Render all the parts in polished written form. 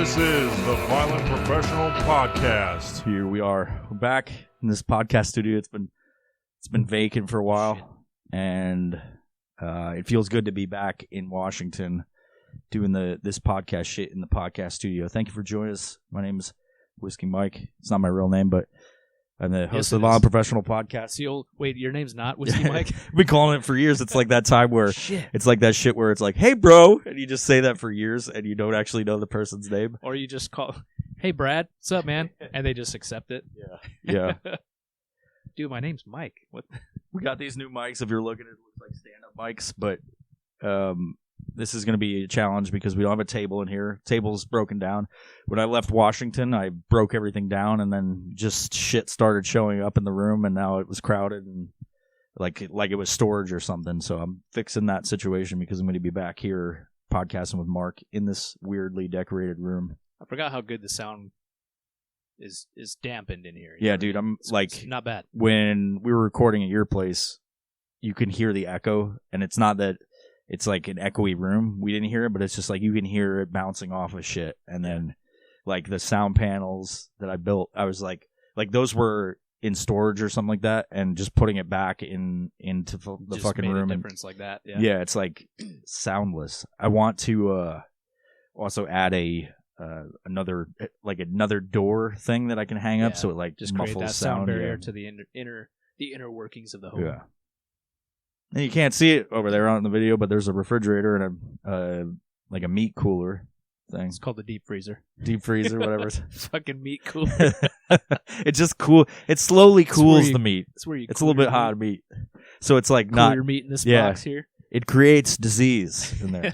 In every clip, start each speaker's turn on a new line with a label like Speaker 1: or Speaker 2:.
Speaker 1: This is the Violent Professional Podcast.
Speaker 2: Here we are. We're back in this podcast studio. It's been vacant for a while, and it feels good to be back in Washington doing this podcast shit in the podcast studio. Thank you for joining us. My name is Whiskey Mike. It's not my real name, but I'm the host of the Violent Professional Podcast.
Speaker 3: Wait, your name's not Whiskey Mike?
Speaker 2: We've been calling it for years. It's like that time where it's like that shit where it's like, hey, bro, and you just say that for years, and you don't actually know the person's name.
Speaker 3: Or you just call, hey, Brad, what's up, man? And they just accept it.
Speaker 2: Yeah.
Speaker 3: Dude, my name's Mike. What?
Speaker 2: We got these new mics. If you're looking, it looks like stand-up mics, but this is going to be a challenge because we don't have a table in here. Table's broken down. When I left Washington, I broke everything down, and then just shit started showing up in the room, and now it was crowded and like it was storage or something. So I'm fixing that situation because I'm going to be back here podcasting with Mark in this weirdly decorated room.
Speaker 3: I forgot how good the sound is dampened in here.
Speaker 2: Yeah, dude, it's
Speaker 3: not bad.
Speaker 2: When we were recording at your place, you can hear the echo, and it's not that it's like an echoey room. We didn't hear it, but it's just like you can hear it bouncing off of shit. And then like the sound panels that I built, I was like those were in storage or something like that, and just putting it back into the
Speaker 3: just
Speaker 2: fucking
Speaker 3: made
Speaker 2: room.
Speaker 3: A difference like that.
Speaker 2: Yeah, it's like soundless. I want to also add another door thing that I can hang up so it like
Speaker 3: just
Speaker 2: muffles
Speaker 3: create that sound barrier
Speaker 2: yeah.
Speaker 3: to the inner workings of the home.
Speaker 2: Yeah. And you can't see it over there on the video, but there's a refrigerator and a meat cooler thing.
Speaker 3: It's called the deep freezer.
Speaker 2: Deep freezer, whatever.
Speaker 3: Fucking meat cooler.
Speaker 2: It's just cool. It slowly cools the meat.
Speaker 3: It's where
Speaker 2: it's a little bit hot meat, so it's like
Speaker 3: cool
Speaker 2: not
Speaker 3: your meat in this box here.
Speaker 2: It creates disease in there.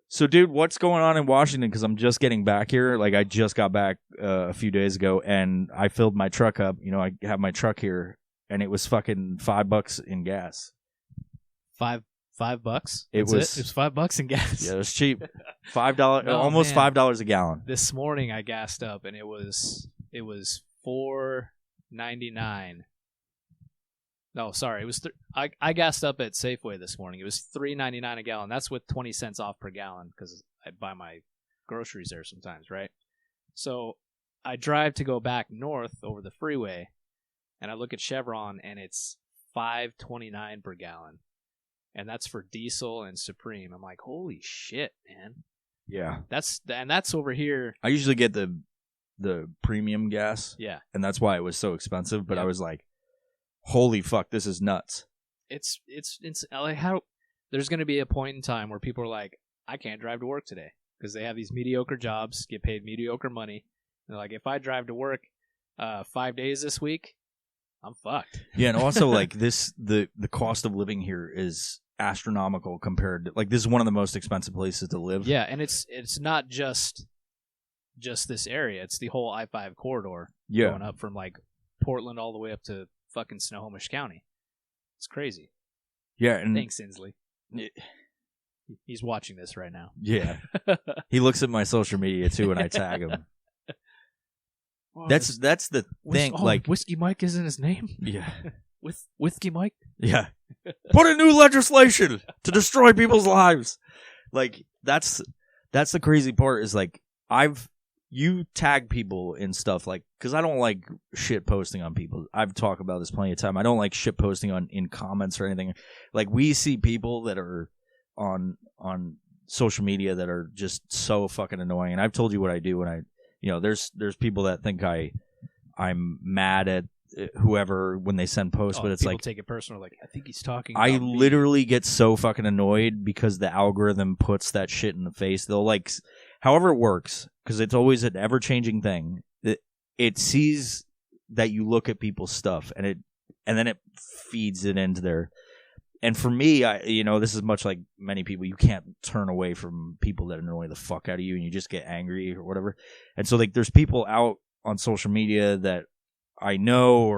Speaker 2: So, dude, what's going on in Washington? Because I'm just getting back here. Like, I just got back a few days ago, and I filled my truck up. You know, I have my truck here. And it was fucking $5 in gas.
Speaker 3: $5? It was $5 in gas.
Speaker 2: Yeah, it was cheap. $5, almost
Speaker 3: man.
Speaker 2: $5 a gallon.
Speaker 3: This morning I gassed up, and it was $4.99. No, sorry, it was. I gassed up at Safeway this morning. It was $3.99 a gallon. That's with 20 cents off per gallon because I buy my groceries there sometimes, right? So I drive to go back north over the freeway. And I look at Chevron, and it's $5.29 per gallon, and that's for diesel and Supreme. I'm like, holy shit, man!
Speaker 2: Yeah,
Speaker 3: that's over here.
Speaker 2: I usually get the premium gas.
Speaker 3: Yeah,
Speaker 2: and that's why it was so expensive. But I was like, holy fuck, this is nuts.
Speaker 3: It's like how there's going to be a point in time where people are like, I can't drive to work today because they have these mediocre jobs, get paid mediocre money. And they're like, if I drive to work 5 days this week, I'm fucked.
Speaker 2: Yeah, and also like the cost of living here is astronomical compared to, like, this is one of the most expensive places to live.
Speaker 3: Yeah, and it's not just this area. It's the whole I-5 corridor going up from like Portland all the way up to fucking Snohomish County. It's crazy. Yeah, and thanks, Inslee. He's watching this right now.
Speaker 2: Yeah. He looks at my social media too when I tag him. Oh, that's the thing. Like,
Speaker 3: Whiskey Mike isn't his name.
Speaker 2: Yeah,
Speaker 3: with Whiskey Mike.
Speaker 2: Yeah, put in new legislation to destroy people's lives. Like that's the crazy part is like you tag people in stuff like because I don't like shit posting on people. I've talked about this plenty of time. I don't like shit posting in comments or anything. Like we see people that are on social media that are just so fucking annoying. And I've told you what I do when I. You know, there's people that think I'm mad at whoever when they send posts, but it's like
Speaker 3: take it personal. Like I think he's talking.
Speaker 2: I
Speaker 3: about
Speaker 2: literally get so fucking annoyed because the algorithm puts that shit in the face. They'll like, however it works, because it's always an ever changing thing. It sees that you look at people's stuff, and then it feeds it into their. And for me, this is much like many people. You can't turn away from people that annoy the fuck out of you, and you just get angry or whatever. And so, like, there's people out on social media that I know,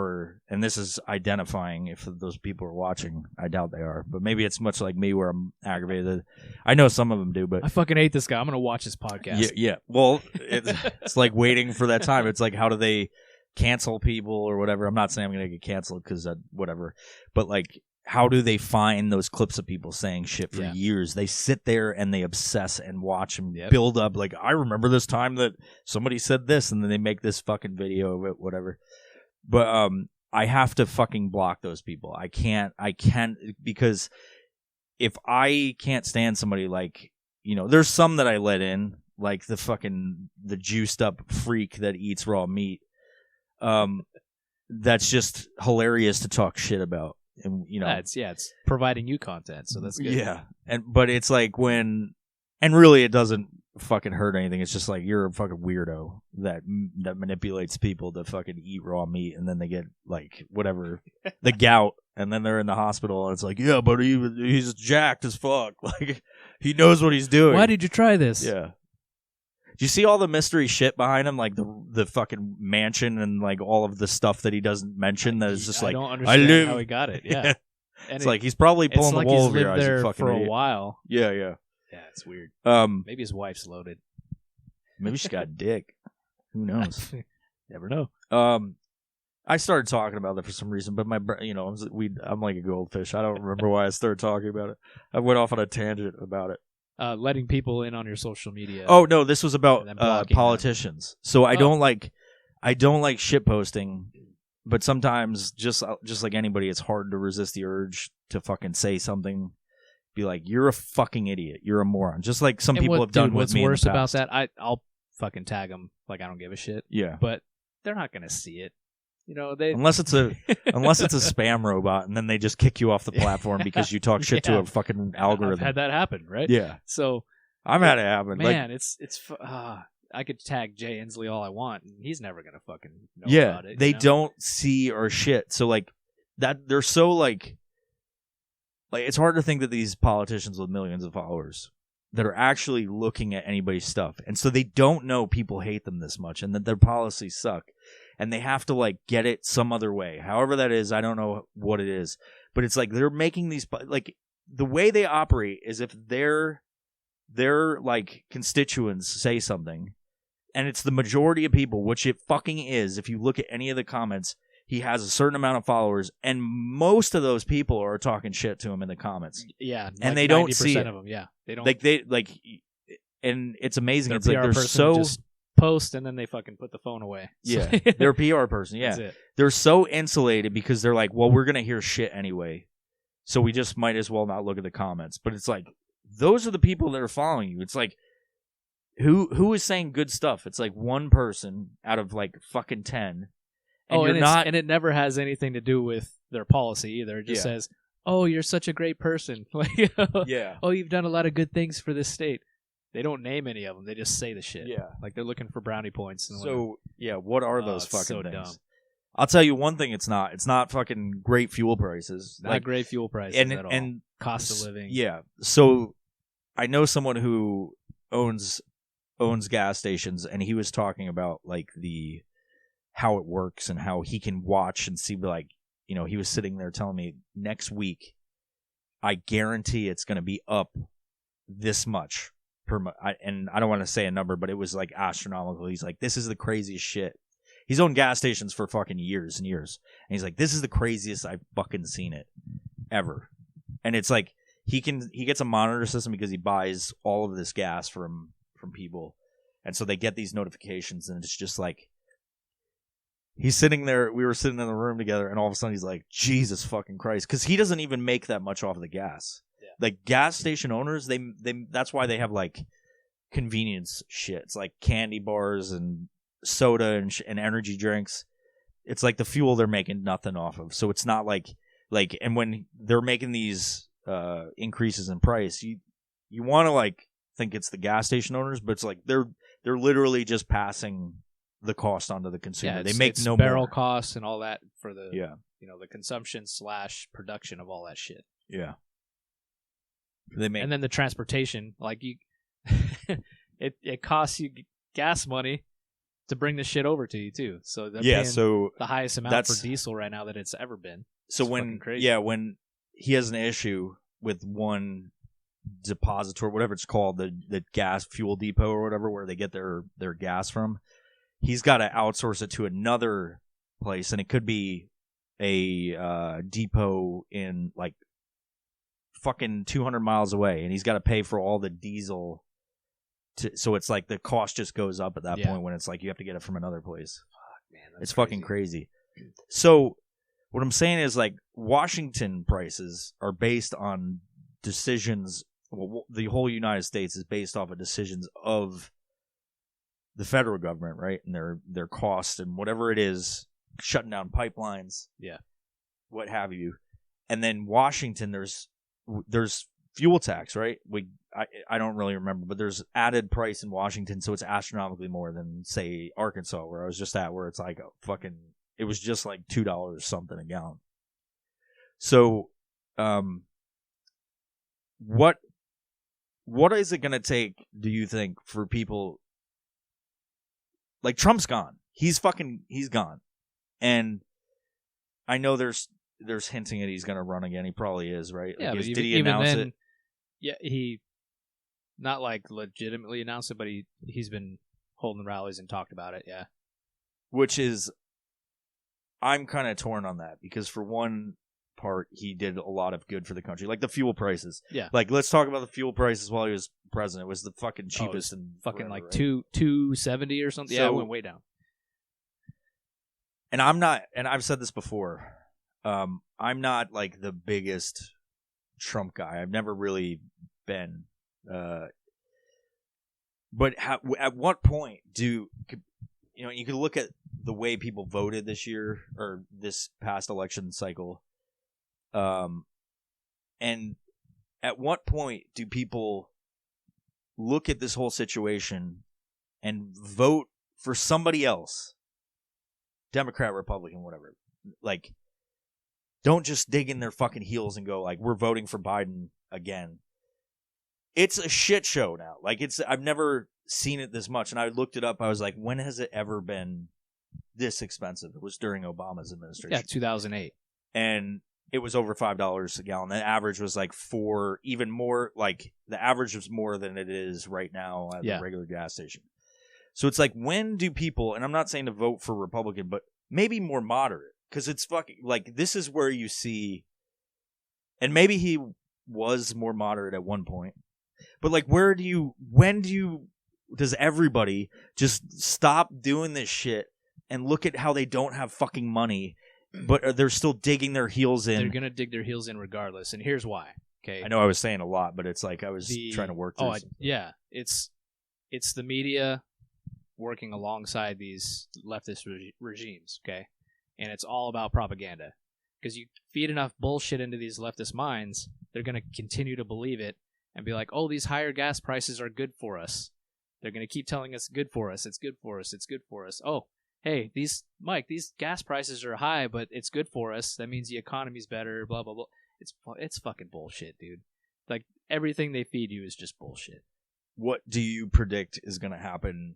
Speaker 2: and this is identifying if those people are watching. I doubt they are, but maybe it's much like me where I'm aggravated. I know some of them do, but
Speaker 3: I fucking hate this guy. I'm gonna watch his podcast.
Speaker 2: Yeah. Well, it's like waiting for that time. It's like, how do they cancel people or whatever? I'm not saying I'm gonna get canceled because whatever, but like. how do they find those clips of people saying shit for
Speaker 3: Yeah.
Speaker 2: years? They sit there and they obsess and watch and
Speaker 3: Yep.
Speaker 2: build up. Like, I remember this time that somebody said this, and then they make this fucking video of it, whatever. But I have to fucking block those people. I can't, because if I can't stand somebody like, there's some that I let in, like the juiced up freak that eats raw meat. That's just hilarious to talk shit about. And
Speaker 3: it's providing you content, so that's good.
Speaker 2: Yeah. But it's like and really it doesn't fucking hurt anything. It's just like you're a fucking weirdo that manipulates people to fucking eat raw meat, and then they get like whatever the gout, and then they're in the hospital, and it's like, yeah, but he's jacked as fuck. Like, he knows what he's doing.
Speaker 3: Why did you try this?
Speaker 2: Yeah. Do you see all the mystery shit behind him, like the fucking mansion and like all of the stuff that he doesn't mention? That is just like,
Speaker 3: I don't understand how he got it. Yeah, and
Speaker 2: it's like he's probably pulling the wool over your eyes.
Speaker 3: There
Speaker 2: you fucking
Speaker 3: for
Speaker 2: idiot.
Speaker 3: a while.
Speaker 2: Yeah.
Speaker 3: Yeah, it's weird. Maybe his wife's loaded.
Speaker 2: Maybe she's got dick. Who knows?
Speaker 3: Never know.
Speaker 2: I started talking about that for some reason, but I'm like a goldfish. I don't remember why I started talking about it. I went off on a tangent about it.
Speaker 3: Letting people in on your social media.
Speaker 2: Oh no, this was about politicians.
Speaker 3: Them.
Speaker 2: So I don't like shit posting, but sometimes just like anybody, it's hard to resist the urge to fucking say something. Be like, you're a fucking idiot. You're a moron. Just like some people have done with me.
Speaker 3: What's worse
Speaker 2: in the past.
Speaker 3: about that? I'll fucking tag them like I don't give a shit.
Speaker 2: Yeah,
Speaker 3: but they're not gonna see it.
Speaker 2: Unless it's a spam robot, and then they just kick you off the platform because you talk shit to a fucking algorithm.
Speaker 3: I've had that happen, right?
Speaker 2: Yeah.
Speaker 3: So
Speaker 2: I've had it happen.
Speaker 3: Man, I could tag Jay Inslee all I want, and he's never gonna fucking know about it.
Speaker 2: They don't see our shit. So like that, they're so like it's hard to think that these politicians with millions of followers that are actually looking at anybody's stuff, and so they don't know people hate them this much, and that their policies suck. And they have to like get it some other way, however that is. I don't know what it is, but it's like they're making these like the way they operate is if their like constituents say something, and it's the majority of people, which it fucking is. If you look at any of the comments, he has a certain amount of followers, and most of those people are talking shit to him in the comments.
Speaker 3: Yeah,
Speaker 2: and they don't see it.
Speaker 3: Of them. Yeah, they don't
Speaker 2: and it's amazing. It's
Speaker 3: PR
Speaker 2: like they're so.
Speaker 3: Just post and then they fucking put the phone away.
Speaker 2: Yeah, they're a PR person. Yeah, they're so insulated because they're like, well, we're gonna hear shit anyway, so we just might as well not look at the comments. But it's like those are the people that are following you. It's like who is saying good stuff? It's like one person out of like fucking 10.
Speaker 3: And it never has anything to do with their policy either. It just says, "Oh, you're such a great person." Like, oh, you've done a lot of good things for this state. They don't name any of them. They just say the shit.
Speaker 2: Yeah.
Speaker 3: Like they're looking for brownie points. And
Speaker 2: so, what are those fucking
Speaker 3: so
Speaker 2: things?
Speaker 3: Dumb.
Speaker 2: I'll tell you one thing it's not. It's not fucking great fuel prices.
Speaker 3: Not great fuel prices at all. And cost of living.
Speaker 2: Yeah. So, I know someone who owns gas stations, and he was talking about like how it works and how he can watch and see, like, he was sitting there telling me next week, I guarantee it's going to be up this much. And I don't want to say a number, but it was like astronomical. He's like, this is the craziest shit. He's owned gas stations for fucking years and years. And he's like, this is the craziest I've fucking seen it ever. And it's like, he gets a monitor system because he buys all of this gas from people. And so they get these notifications, and it's just like, he's sitting there, we were sitting in the room together, and all of a sudden he's like, Jesus fucking Christ. Because he doesn't even make that much off of the gas. Like gas station owners, they that's why they have like convenience shit. It's like candy bars and soda and energy drinks. It's like the fuel they're making nothing off of. So it's not like and when they're making these increases in price, you want to like think it's the gas station owners, but it's like they're literally just passing the cost onto the consumer.
Speaker 3: Yeah,
Speaker 2: they make no
Speaker 3: barrel
Speaker 2: more
Speaker 3: costs and all that for the
Speaker 2: the
Speaker 3: consumption / production of all that shit.
Speaker 2: Yeah.
Speaker 3: And then the transportation, like you, it costs you gas money to bring the shit over to you too. So they're paying the highest amount for diesel right now that it's ever been.
Speaker 2: So when he has an issue with one depositor, whatever it's called, the gas fuel depot or whatever, where they get their gas from, he's got to outsource it to another place, and it could be a depot in like fucking 200 miles away, and he's got to pay for all the diesel. So it's like the cost just goes up at that point when it's like you have to get it from another place.
Speaker 3: Fuck, man, that's
Speaker 2: it's
Speaker 3: crazy.
Speaker 2: Fucking crazy. So what I'm saying is like Washington prices are based on decisions. Well, the whole United States is based off of decisions of the federal government, right? And their cost and whatever it is, shutting down pipelines, what have you. And then Washington, there's fuel tax, right? I don't really remember, but there's added price in Washington, so it's astronomically more than say Arkansas, where I was just at, where it's like it was just like $2 something a gallon. So, what is it going to take, do you think, for people like Trump's gone? He's gone. And I know there's hinting that he's going to run again. He probably is, right?
Speaker 3: Yeah,
Speaker 2: like,
Speaker 3: but
Speaker 2: did he announce it?
Speaker 3: Yeah, he not like legitimately announced it, but he's been holding rallies and talked about it, yeah.
Speaker 2: Which is, I'm kind of torn on that, because for one part, he did a lot of good for the country, like the fuel prices.
Speaker 3: Yeah.
Speaker 2: Like, let's talk about the fuel prices while he was president. It was the fucking cheapest and
Speaker 3: fucking
Speaker 2: forever,
Speaker 3: like
Speaker 2: right?
Speaker 3: $2.70 or something.
Speaker 2: So,
Speaker 3: yeah, it went way down.
Speaker 2: And I'm not, and I've said this before, I'm not like the biggest Trump guy. I've never really been. But at what point you can look at the way people voted this year or this past election cycle, and at what point do people look at this whole situation and vote for somebody else, Democrat, Republican, whatever? Like, don't just dig in their fucking heels and go like, we're voting for Biden again. It's a shit show now. Like, I've never seen it this much. And I looked it up. I was like, when has it ever been this expensive? It was during Obama's administration.
Speaker 3: Yeah, 2008.
Speaker 2: And it was over $5 a gallon. The average was like $4, even more. Like, the average was more than it is right now at the regular gas station. So it's like, when do people, and I'm not saying to vote for Republican, but maybe more moderate. Because it's fucking, like, this is where you see, and maybe he was more moderate at one point, but like, does everybody just stop doing this shit and look at how they don't have fucking money, but they're still digging their heels in?
Speaker 3: They're going to dig their heels in regardless, and here's why. Okay,
Speaker 2: I know I was saying a lot, but it's like I was trying to work through
Speaker 3: it's the media working alongside these leftist regimes, okay? And it's all about propaganda. Because you feed enough bullshit into these leftist minds, they're going to continue to believe it and be like, oh, these higher gas prices are good for us. They're going to keep telling us good for us, it's good for us, it's good for us. Oh, hey, these gas prices are high, but it's good for us. That means the economy's better, blah, blah, blah. It's fucking bullshit, dude. Like, everything they feed you is just bullshit.
Speaker 2: What do you predict is going to happen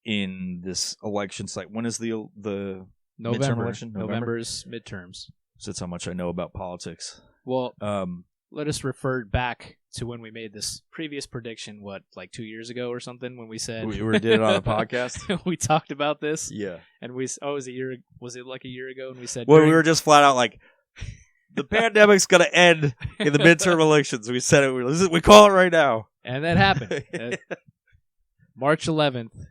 Speaker 2: in this election cycle? When is the
Speaker 3: November.
Speaker 2: Election?
Speaker 3: November's midterms.
Speaker 2: So that's how much I know about politics.
Speaker 3: Well, let us refer back to when we made this previous prediction, like 2 years ago or something, when we said...
Speaker 2: We did it on a podcast?
Speaker 3: We talked about this.
Speaker 2: Yeah.
Speaker 3: And was it like a year ago? And we said...
Speaker 2: Well, we were just flat out like, the pandemic's going to end in the midterm elections. We said it. We call it right now.
Speaker 3: And that happened. March 11th,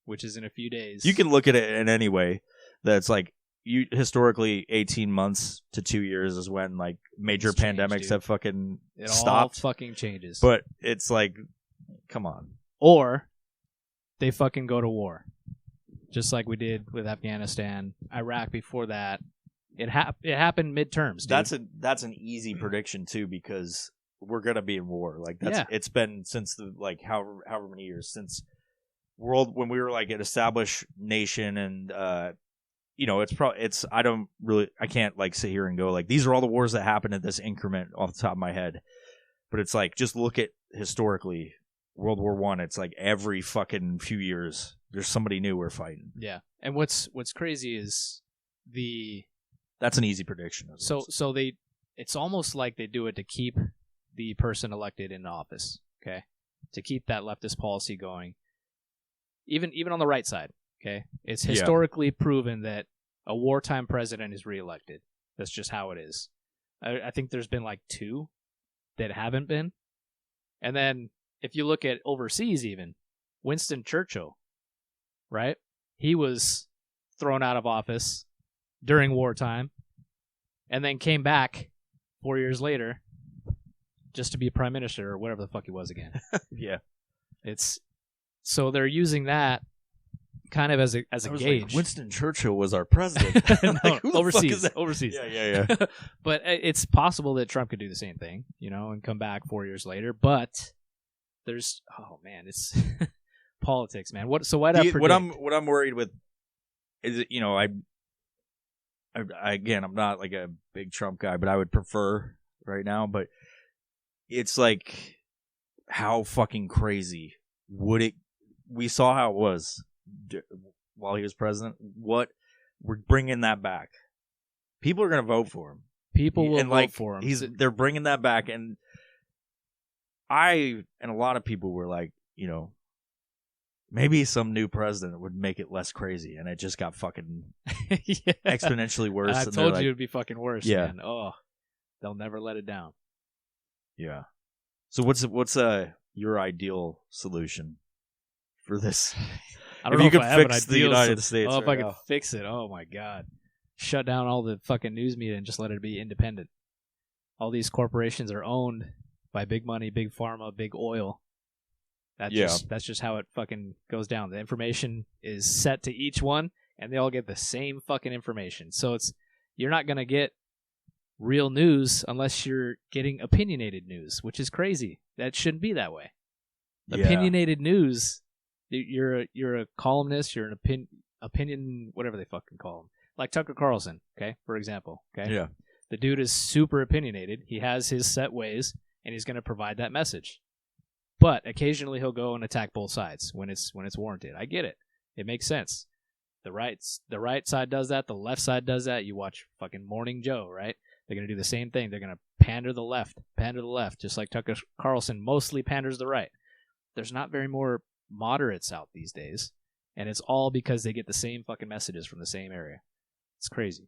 Speaker 3: which is in a few days.
Speaker 2: You can look at it in any way. That's like, historically 18 months to 2 years is when like major pandemics have fucking stopped.
Speaker 3: All fucking changes.
Speaker 2: But it's like, come on.
Speaker 3: Or they fucking go to war. Just like we did with Afghanistan, Iraq before that. It happened midterms, dude.
Speaker 2: That's an easy prediction too, because we're gonna be in war. Like it's been since the like however many years since when we were like an established nation, and I can't like sit here and go like these are all the wars that happened at this increment off the top of my head, but it's like just look at historically World War I. It's like every fucking few years there's somebody new we're fighting.
Speaker 3: Yeah, and what's crazy is
Speaker 2: that's an easy prediction.
Speaker 3: So it's almost like they do it to keep the person elected in office, okay, to keep that leftist policy going, even on the right side. Okay, it's historically proven that a wartime president is reelected. That's just how it is. I think there's been like 2 that haven't been. And then if you look at overseas even, Winston Churchill, right? He was thrown out of office during wartime and then came back 4 years later just to be prime minister or whatever the fuck he was again.
Speaker 2: Yeah.
Speaker 3: So they're using that kind of as a gauge.
Speaker 2: Like, Winston Churchill was our president.
Speaker 3: No,
Speaker 2: Like, who the fuck is
Speaker 3: overseas.
Speaker 2: that? Yeah.
Speaker 3: But it's possible that Trump could do the same thing, and come back 4 years later. But it's politics, man. What
Speaker 2: I'm worried with is I'm not like a big Trump guy, but I would prefer right now. But it's like, how fucking crazy would it? We saw how it was while he was president. We're bringing that back. People are gonna vote for him.
Speaker 3: People will vote for him.
Speaker 2: They're bringing that back, and a lot of people were like, maybe some new president would make it less crazy, and it just got fucking exponentially worse.
Speaker 3: I told you it'd be fucking worse.
Speaker 2: Yeah.
Speaker 3: Man. Oh, they'll never let it down.
Speaker 2: Yeah. So what's your ideal solution for this?
Speaker 3: I don't know if
Speaker 2: you could
Speaker 3: I have an
Speaker 2: fix the
Speaker 3: ideal
Speaker 2: United States.
Speaker 3: Oh, if
Speaker 2: right
Speaker 3: I
Speaker 2: now.
Speaker 3: could fix it. Oh my god. Shut down all the fucking news media and just let it be independent. All these corporations are owned by big money, big pharma, big oil. That's just how it fucking goes down. The information is set to each one, and they all get the same fucking information. So you're not gonna get real news unless you're getting opinionated news, which is crazy. That shouldn't be that way.
Speaker 2: Yeah.
Speaker 3: Opinionated news. You're a columnist. You're an opinion, whatever they fucking call them. Like Tucker Carlson, okay, for example. Okay,
Speaker 2: yeah.
Speaker 3: The dude is super opinionated. He has his set ways, and he's going to provide that message. But occasionally he'll go and attack both sides when it's warranted. I get it. It makes sense. The right side does that. The left side does that. You watch fucking Morning Joe, right? They're going to do the same thing. They're going to pander the left, just like Tucker Carlson mostly panders the right. There's not very more moderates out these days, and it's all because they get the same fucking messages from the same area. It's crazy.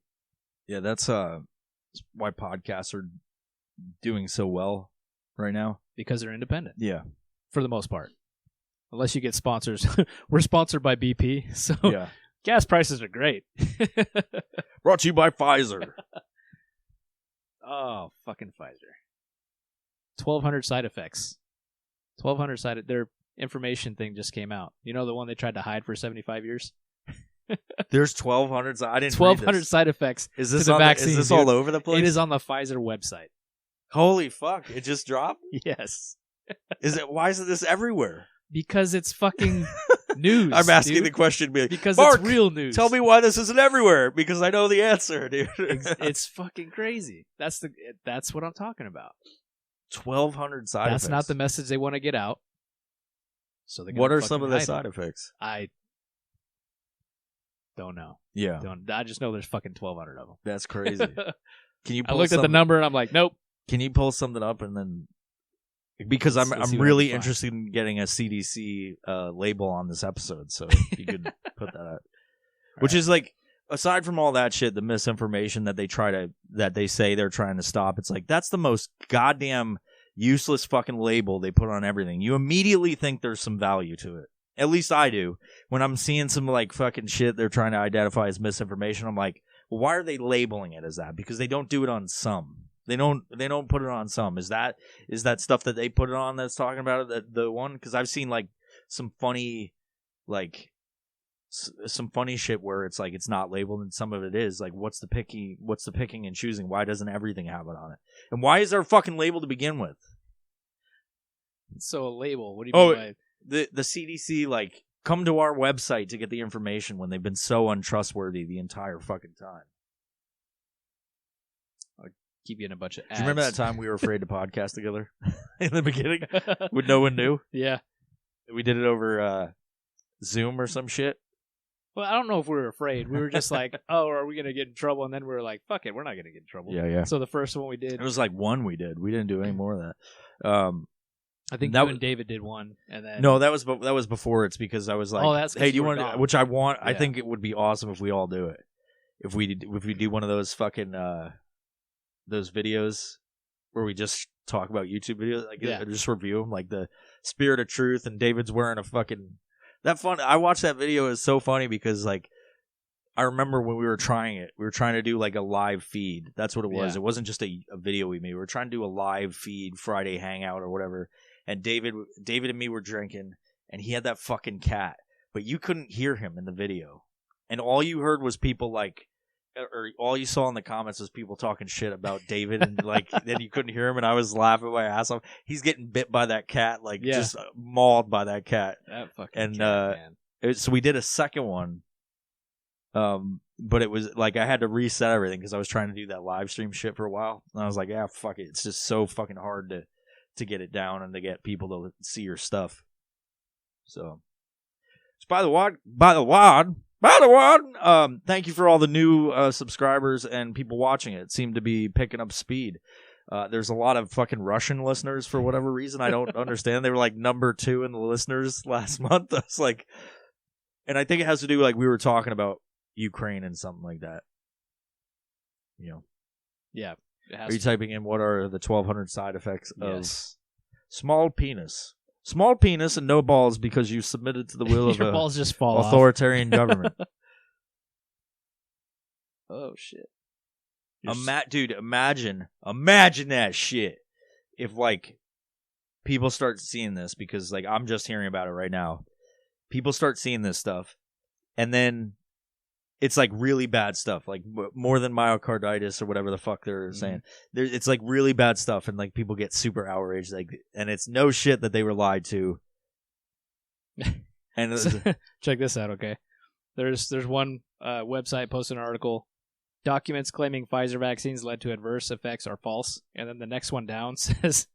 Speaker 2: Yeah, that's why podcasts are doing so well right now.
Speaker 3: Because they're independent.
Speaker 2: Yeah.
Speaker 3: For the most part. Unless you get sponsors. We're sponsored by BP, so
Speaker 2: yeah.
Speaker 3: Gas prices are great.
Speaker 2: Brought to you by Pfizer.
Speaker 3: Oh, fucking Pfizer. 1,200 side effects. 1,200 side. Their information thing just came out. You know the one they tried to hide for 75 years?
Speaker 2: There's 1,200. I didn't.
Speaker 3: 1,200 side effects.
Speaker 2: Is this
Speaker 3: to the vaccine?
Speaker 2: Is this all over the place?
Speaker 3: It is on the Pfizer website.
Speaker 2: Holy fuck! It just dropped.
Speaker 3: Yes.
Speaker 2: Why is this everywhere?
Speaker 3: Because it's fucking news.
Speaker 2: I'm asking
Speaker 3: dude.
Speaker 2: the question,
Speaker 3: because
Speaker 2: Mark,
Speaker 3: it's real news.
Speaker 2: Tell me why this isn't everywhere, because I know the answer, dude.
Speaker 3: It's fucking crazy. That's what I'm talking about.
Speaker 2: 1,200 side effects.
Speaker 3: That's not the message they want to get out. So
Speaker 2: what are some of the side effects?
Speaker 3: I don't know.
Speaker 2: Yeah.
Speaker 3: I just know there's fucking 1,200 of them.
Speaker 2: That's crazy. Can you?
Speaker 3: I looked at the number and I'm like, nope.
Speaker 2: Can you pull something up and then? Because I'm really interested in getting a CDC label on this episode, so if you could put that out. Which is like, aside from all that shit, the misinformation that they say they're trying to stop, it's like, that's the most goddamn useless fucking label they put on everything. You immediately think there's some value to it. At least I do. When I'm seeing some like fucking shit they're trying to identify as misinformation, I'm like, well, why are they labeling it as that? Because they don't do it on some. They don't put it on some. Is that stuff that they put it on that's talking about it, the one? Because I've seen like some funny shit where it's like it's not labeled and some of it is. Like, what's the picking and choosing? Why doesn't everything have it on it? And why is there a fucking label to begin with?
Speaker 3: So a label? What do you mean by
Speaker 2: the CDC, like, come to our website to get the information when they've been so untrustworthy the entire fucking time.
Speaker 3: keep getting a bunch of ads.
Speaker 2: Do you remember that time we were afraid to podcast together in the beginning when no one knew?
Speaker 3: Yeah.
Speaker 2: We did it over Zoom or some shit.
Speaker 3: Well, I don't know if we were afraid. We were just like, oh, are we going to get in trouble? And then we were like, fuck it, we're not going to get in trouble.
Speaker 2: Yeah.
Speaker 3: So the first one we did.
Speaker 2: It was like one we did. We didn't do any more of that.
Speaker 3: I think you and David did one. And then
Speaker 2: No, that was before. It's because I was like,
Speaker 3: oh, that's
Speaker 2: hey, do you want to, which I want.
Speaker 3: Yeah.
Speaker 2: I think it would be awesome if we all do it. If we do one of those fucking those videos where we just talk about YouTube videos. Like,
Speaker 3: Yeah.
Speaker 2: just review them, like the Spirit of Truth, and David's wearing a fucking that fun. I watched that video. It's so funny because like I remember when we were trying it, we were trying to do like a live feed. That's what it was.
Speaker 3: Yeah.
Speaker 2: It wasn't just a video we made. We were trying to do a live feed Friday hangout or whatever. And David and me were drinking, and he had that fucking cat, but you couldn't hear him in the video, and all you heard was people like, or all you saw in the comments was people talking shit about David, and like then you couldn't hear him, and I was laughing my ass off. He's getting bit by that cat, like just mauled by that cat.
Speaker 3: That fucking
Speaker 2: And
Speaker 3: cat, man.
Speaker 2: so we did a second one, but it was like I had to reset everything because I was trying to do that live stream shit for a while, and I was like, yeah, fuck it, it's just so fucking hard to get it down and to get people to see your stuff. So, by the way, thank you for all the new subscribers and people watching it. It seemed to be picking up speed. There's a lot of fucking Russian listeners for whatever reason. I don't understand. They were like number 2 in the listeners last month. I was like, and I think it has to do like we were talking about Ukraine and something like that. You know.
Speaker 3: Yeah.
Speaker 2: Are you typing in what are the 1,200 side effects of small penis? Small penis and no balls because you submitted to the will of
Speaker 3: your
Speaker 2: a
Speaker 3: balls just fall
Speaker 2: authoritarian government.
Speaker 3: Oh shit!
Speaker 2: Dude, imagine that shit. If like people start seeing this, because like I'm just hearing about it right now. People start seeing this stuff, and then it's like really bad stuff, like more than myocarditis or whatever the fuck they're saying. It's like really bad stuff, and like people get super outraged, like, and it's no shit that they were lied to. And
Speaker 3: check this out, okay? There's one website posted an article. Documents claiming Pfizer vaccines led to adverse effects are false, and then the next one down says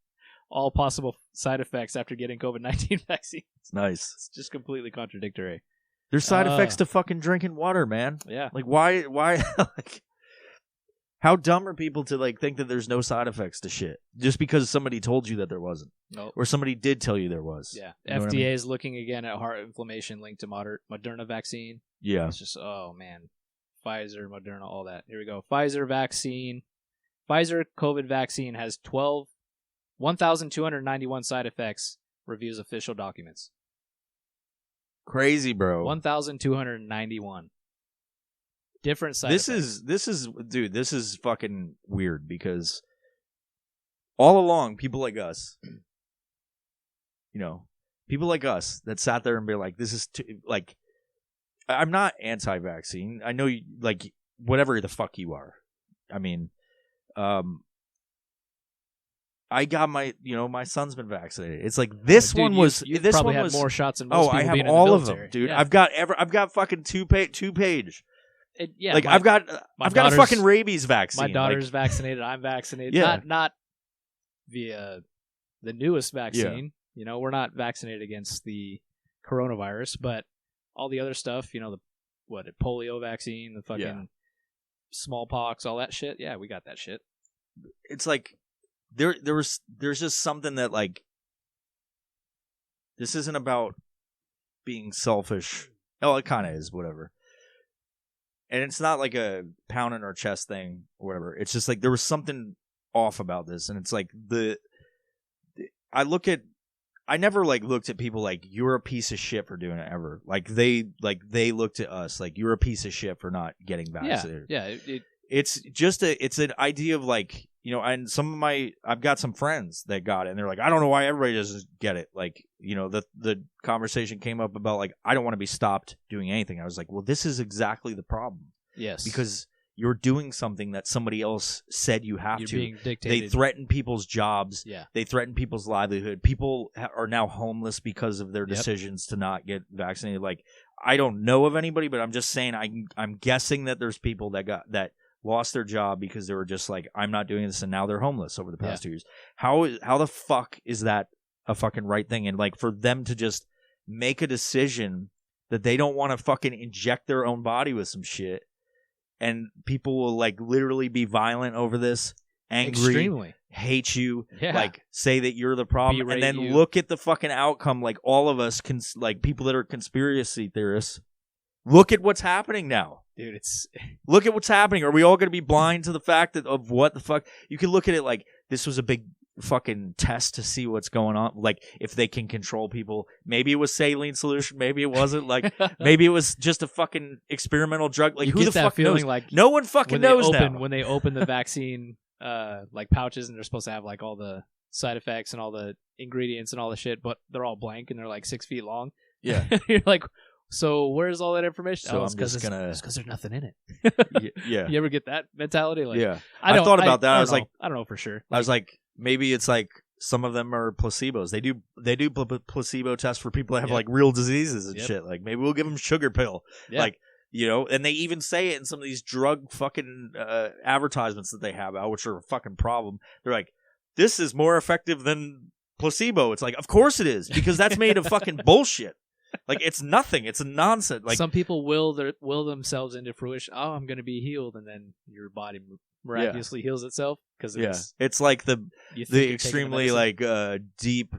Speaker 3: all possible side effects after getting COVID-19 vaccine.
Speaker 2: It's nice.
Speaker 3: It's just completely contradictory.
Speaker 2: There's side effects to fucking drinking water, man.
Speaker 3: Yeah.
Speaker 2: Like, why, like, how dumb are people to, like, think that there's no side effects to shit? Just because somebody told you that there wasn't.
Speaker 3: Nope.
Speaker 2: Or somebody did tell you there was.
Speaker 3: Yeah.
Speaker 2: You know
Speaker 3: FDA is looking again at heart inflammation linked to Moderna vaccine.
Speaker 2: Yeah.
Speaker 3: It's just, oh, man. Pfizer, Moderna, all that. Here we go. Pfizer COVID vaccine has 1,291 side effects, reviews official documents.
Speaker 2: Crazy, bro.
Speaker 3: 1,291 different side effects.
Speaker 2: This is fucking weird because all along people like us, you know, people like us that sat there and be like, this is like, I'm not anti-vaccine. I know you, like, whatever the fuck you are. I mean, I got my son's been vaccinated. It's like this one was.
Speaker 3: You
Speaker 2: this
Speaker 3: probably
Speaker 2: one
Speaker 3: had
Speaker 2: was
Speaker 3: more shots than most people.
Speaker 2: I have
Speaker 3: being in
Speaker 2: all
Speaker 3: the
Speaker 2: of them, dude.
Speaker 3: Yeah.
Speaker 2: I've got fucking two page.
Speaker 3: Yeah,
Speaker 2: like I've got a fucking rabies vaccine.
Speaker 3: My daughter's vaccinated. I'm vaccinated.
Speaker 2: Yeah.
Speaker 3: Not via the newest vaccine. You know, we're not vaccinated against the coronavirus, but all the other stuff. You know, the polio vaccine, the fucking smallpox, all that shit. Yeah, we got that shit.
Speaker 2: It's like. There's just something that, like, this isn't about being selfish. Oh, it kind of is, whatever. And it's not like a pound in our chest thing or whatever. It's just like there was something off about this, and it's like I never like looked at people like you're a piece of shit for doing it ever. Like they looked at us like you're a piece of shit for not getting vaccinated.
Speaker 3: Yeah.
Speaker 2: It's just it's an idea of like. You know, and I've got some friends that got it, and they're like, I don't know why everybody doesn't get it. Like, you know, the conversation came up about, like, I don't want to be stopped doing anything. I was like, well, this is exactly the problem.
Speaker 3: Yes.
Speaker 2: Because you're doing something that somebody else said you have to.
Speaker 3: Being dictated.
Speaker 2: They threaten people's jobs.
Speaker 3: Yeah.
Speaker 2: They threaten people's livelihood. People are now homeless because of their decisions to not get vaccinated. Like, I don't know of anybody, but I'm just saying I'm guessing that there's people that lost their job because they were just like, I'm not doing this, and now they're homeless over the past 2 years. How the fuck is that a fucking right thing? And like for them to just make a decision that they don't want to fucking inject their own body with some shit, and people will like literally be violent over this, angry,
Speaker 3: extremely
Speaker 2: hate you, like say that you're the problem,
Speaker 3: Berate
Speaker 2: and then
Speaker 3: you.
Speaker 2: look at the fucking outcome. Like all of us like people that are conspiracy theorists, look at what's happening now.
Speaker 3: Dude,
Speaker 2: Look at what's happening. Are we all going to be blind to the fact of what the fuck? You can look at it like this was a big fucking test to see what's going on, like if they can control people. Maybe it was saline solution, maybe it wasn't. Like maybe it was just a fucking experimental drug. Like
Speaker 3: you
Speaker 2: who
Speaker 3: get
Speaker 2: the
Speaker 3: that
Speaker 2: fuck
Speaker 3: feeling
Speaker 2: knows?
Speaker 3: like
Speaker 2: No one fucking knows now.
Speaker 3: When they open the vaccine like pouches, and they're supposed to have like all the side effects and all the ingredients and all the shit, but they're all blank and they're like 6 feet long.
Speaker 2: Yeah.
Speaker 3: You're like, so where's all that information?
Speaker 2: So
Speaker 3: it's because there's nothing in
Speaker 2: it. Yeah.
Speaker 3: You ever get that mentality? Like,
Speaker 2: Yeah.
Speaker 3: I
Speaker 2: thought about that. I was like,
Speaker 3: I don't know for sure.
Speaker 2: I was like, maybe it's like some of them are placebos. They do placebo tests for people that have like real diseases and shit. Like maybe we'll give them sugar pill. Yeah. Like, you know, and they even say it in some of these drug fucking advertisements that they have out, which are a fucking problem. They're like, this is more effective than placebo. It's like, of course it is, because that's made of fucking bullshit. Like, it's nothing. It's a nonsense. Like,
Speaker 3: some people will themselves into fruition. Oh, I'm going to be healed, and then your body miraculously heals itself because
Speaker 2: it's like the extremely like deep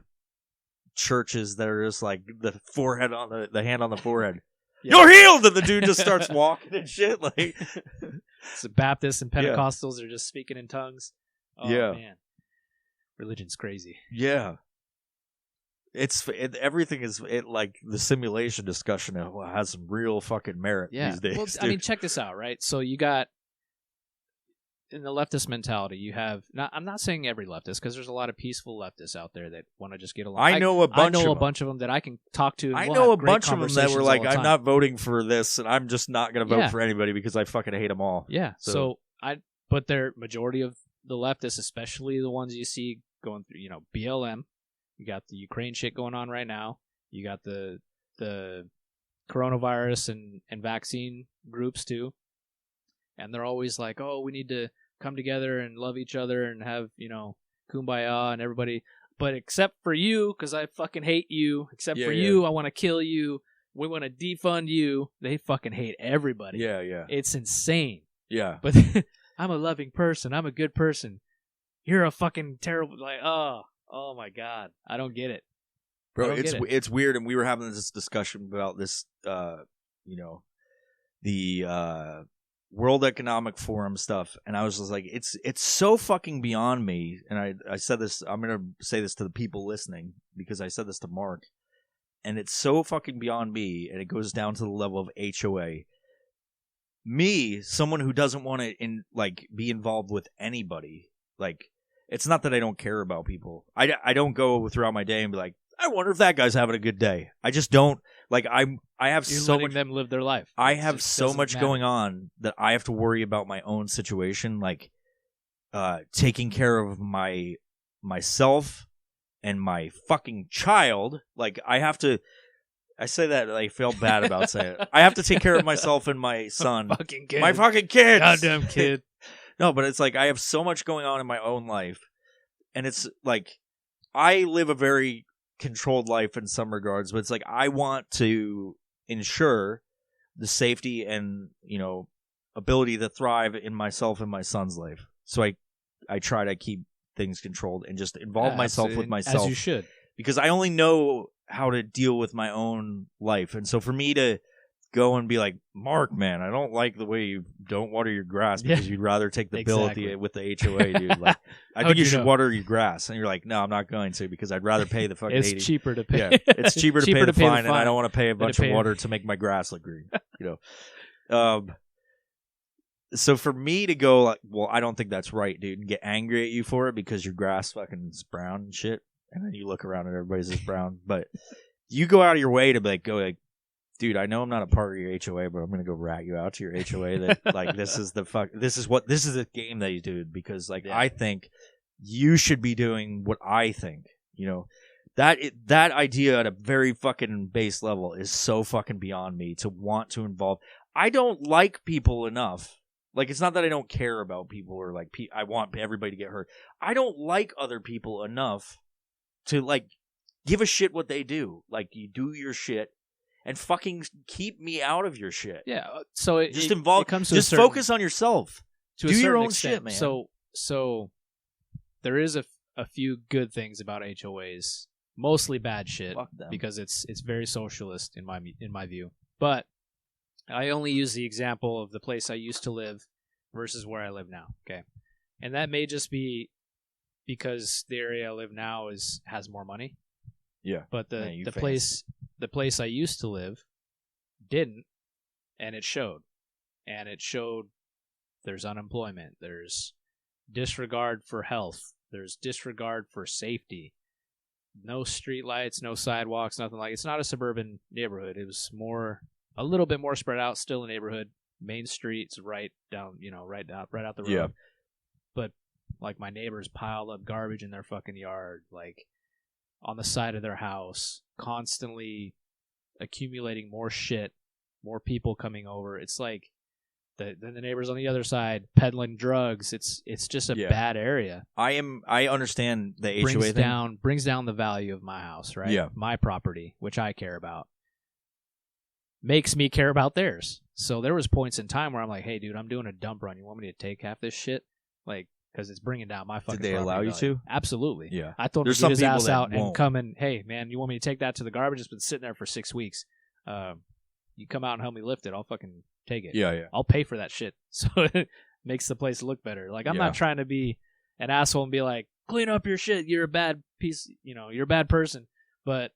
Speaker 2: churches that are just like the forehead on the hand on the forehead. Yeah. You're healed, and the dude just starts walking and shit. Like,
Speaker 3: so Baptists and Pentecostals are just speaking in tongues. Oh, man, religion's crazy.
Speaker 2: Yeah. Everything is like the simulation discussion has some real fucking merit these days. Well,
Speaker 3: I mean, check this out, right? So you got in the leftist mentality, you have. I'm not saying every leftist, because there's a lot of peaceful leftists out there that want to just get along.
Speaker 2: I know a bunch
Speaker 3: of them that I can talk to. And
Speaker 2: I know a bunch of them that were like, I'm not voting for this, and I'm just not going to vote for anybody because I fucking hate them all.
Speaker 3: Yeah. But they're majority of the leftists, especially the ones you see going through, BLM. You got the Ukraine shit going on right now. You got the coronavirus and vaccine groups too. And they're always like, oh, we need to come together and love each other and have, kumbaya and everybody. But except for you, because I fucking hate you. Except for you, I want to kill you. We want to defund you. They fucking hate everybody.
Speaker 2: Yeah, yeah.
Speaker 3: It's insane.
Speaker 2: Yeah.
Speaker 3: But I'm a loving person. I'm a good person. You're a fucking terrible, like, oh my God, I don't get it,
Speaker 2: bro. It's weird, and we were having this discussion about this, the World Economic Forum stuff, and I was just like, it's so fucking beyond me. And I said this, I'm gonna say this to the people listening because I said this to Mark, and it's so fucking beyond me, and it goes down to the level of HOA. Me, someone who doesn't want to be involved with anybody, like. It's not that I don't care about people. I don't go throughout my day and be like, I wonder if that guy's having a good day. I just don't. Like, I have
Speaker 3: You're
Speaker 2: so
Speaker 3: letting
Speaker 2: much.
Speaker 3: them live their life.
Speaker 2: I have so much going on that I have to worry about my own situation, like taking care of myself and my fucking child. Like, I have to. I say that I feel bad about saying it. I have to take care of myself and my son.
Speaker 3: My fucking
Speaker 2: kids.
Speaker 3: Goddamn kid.
Speaker 2: No, but it's like I have so much going on in my own life, and it's like I live a very controlled life in some regards, but it's like I want to ensure the safety and, ability to thrive in myself and my son's life. So I try to keep things controlled and just involve myself with myself.
Speaker 3: As you should.
Speaker 2: Because I only know how to deal with my own life. And so for me to go and be like, Mark, man, I don't like the way you don't water your grass because you'd rather take the bill with the HOA, dude. Like, I think you should water your grass. And you're like, no, I'm not going to because I'd rather pay the fucking
Speaker 3: It's
Speaker 2: 80.
Speaker 3: cheaper to pay.
Speaker 2: Yeah, it's cheaper to pay the fine, and I don't want to pay a bunch of water to make my grass look green. So for me to go like, well, I don't think that's right, dude, and get angry at you for it because your grass fucking is brown and shit, and then you look around and everybody's just brown. But you go out of your way to dude, I know I'm not a part of your HOA, but I'm gonna go rat you out to your HOA. That like this is the game that you do because I think you should be doing what I think. That idea at a very fucking base level is so fucking beyond me to want to involve. I don't like people enough. Like, it's not that I don't care about people or like I want everybody to get hurt. I don't like other people enough to like give a shit what they do. Like, you do your shit. And fucking keep me out of your shit.
Speaker 3: Yeah, so
Speaker 2: just focus on yourself. Do your own shit, man.
Speaker 3: So there is a few good things about HOAs, mostly bad shit because it's very socialist in my view. But I only use the example of the place I used to live versus where I live now. Okay, and that may just be because the area I live now has more money.
Speaker 2: Yeah.
Speaker 3: But the place I used to live didn't, and it showed. And it showed there's unemployment, there's disregard for health, there's disregard for safety. No street lights, no sidewalks, nothing like. It's not a suburban neighborhood. It was a little bit more spread out, still a neighborhood. Main streets right down, right out the road.
Speaker 2: Yeah.
Speaker 3: But like my neighbors piled up garbage in their fucking yard, like on the side of their house, constantly accumulating more shit, more people coming over. It's like then the neighbors on the other side peddling drugs. It's just a bad area.
Speaker 2: I understand the HOA thing.
Speaker 3: Brings down the value of my house, right?
Speaker 2: Yeah.
Speaker 3: My property, which I care about, makes me care about theirs. So there was points in time where I'm like, hey, dude, I'm doing a dump run. You want me to take half this shit? Like, because it's bringing down my fucking
Speaker 2: Did they allow you
Speaker 3: value.
Speaker 2: to?
Speaker 3: Absolutely.
Speaker 2: Yeah.
Speaker 3: I told him to get his ass out and come and, hey, man, you want me to take that to the garbage? It's been sitting there for 6 weeks. You come out and help me lift it. I'll fucking take it.
Speaker 2: Yeah, yeah.
Speaker 3: I'll pay for that shit. So it makes the place look better. Like, I'm not trying to be an asshole and be like, clean up your shit. You're a bad piece. You're a bad person. But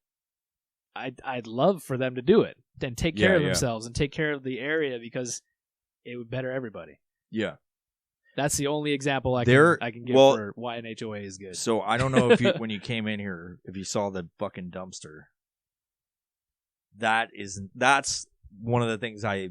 Speaker 3: I'd love for them to do it and take care of themselves and take care of the area because it would better everybody.
Speaker 2: Yeah.
Speaker 3: That's the only example I can give for why an HOA is good.
Speaker 2: So I don't know if you, when you came in here, if you saw the fucking dumpster. That's one of the things I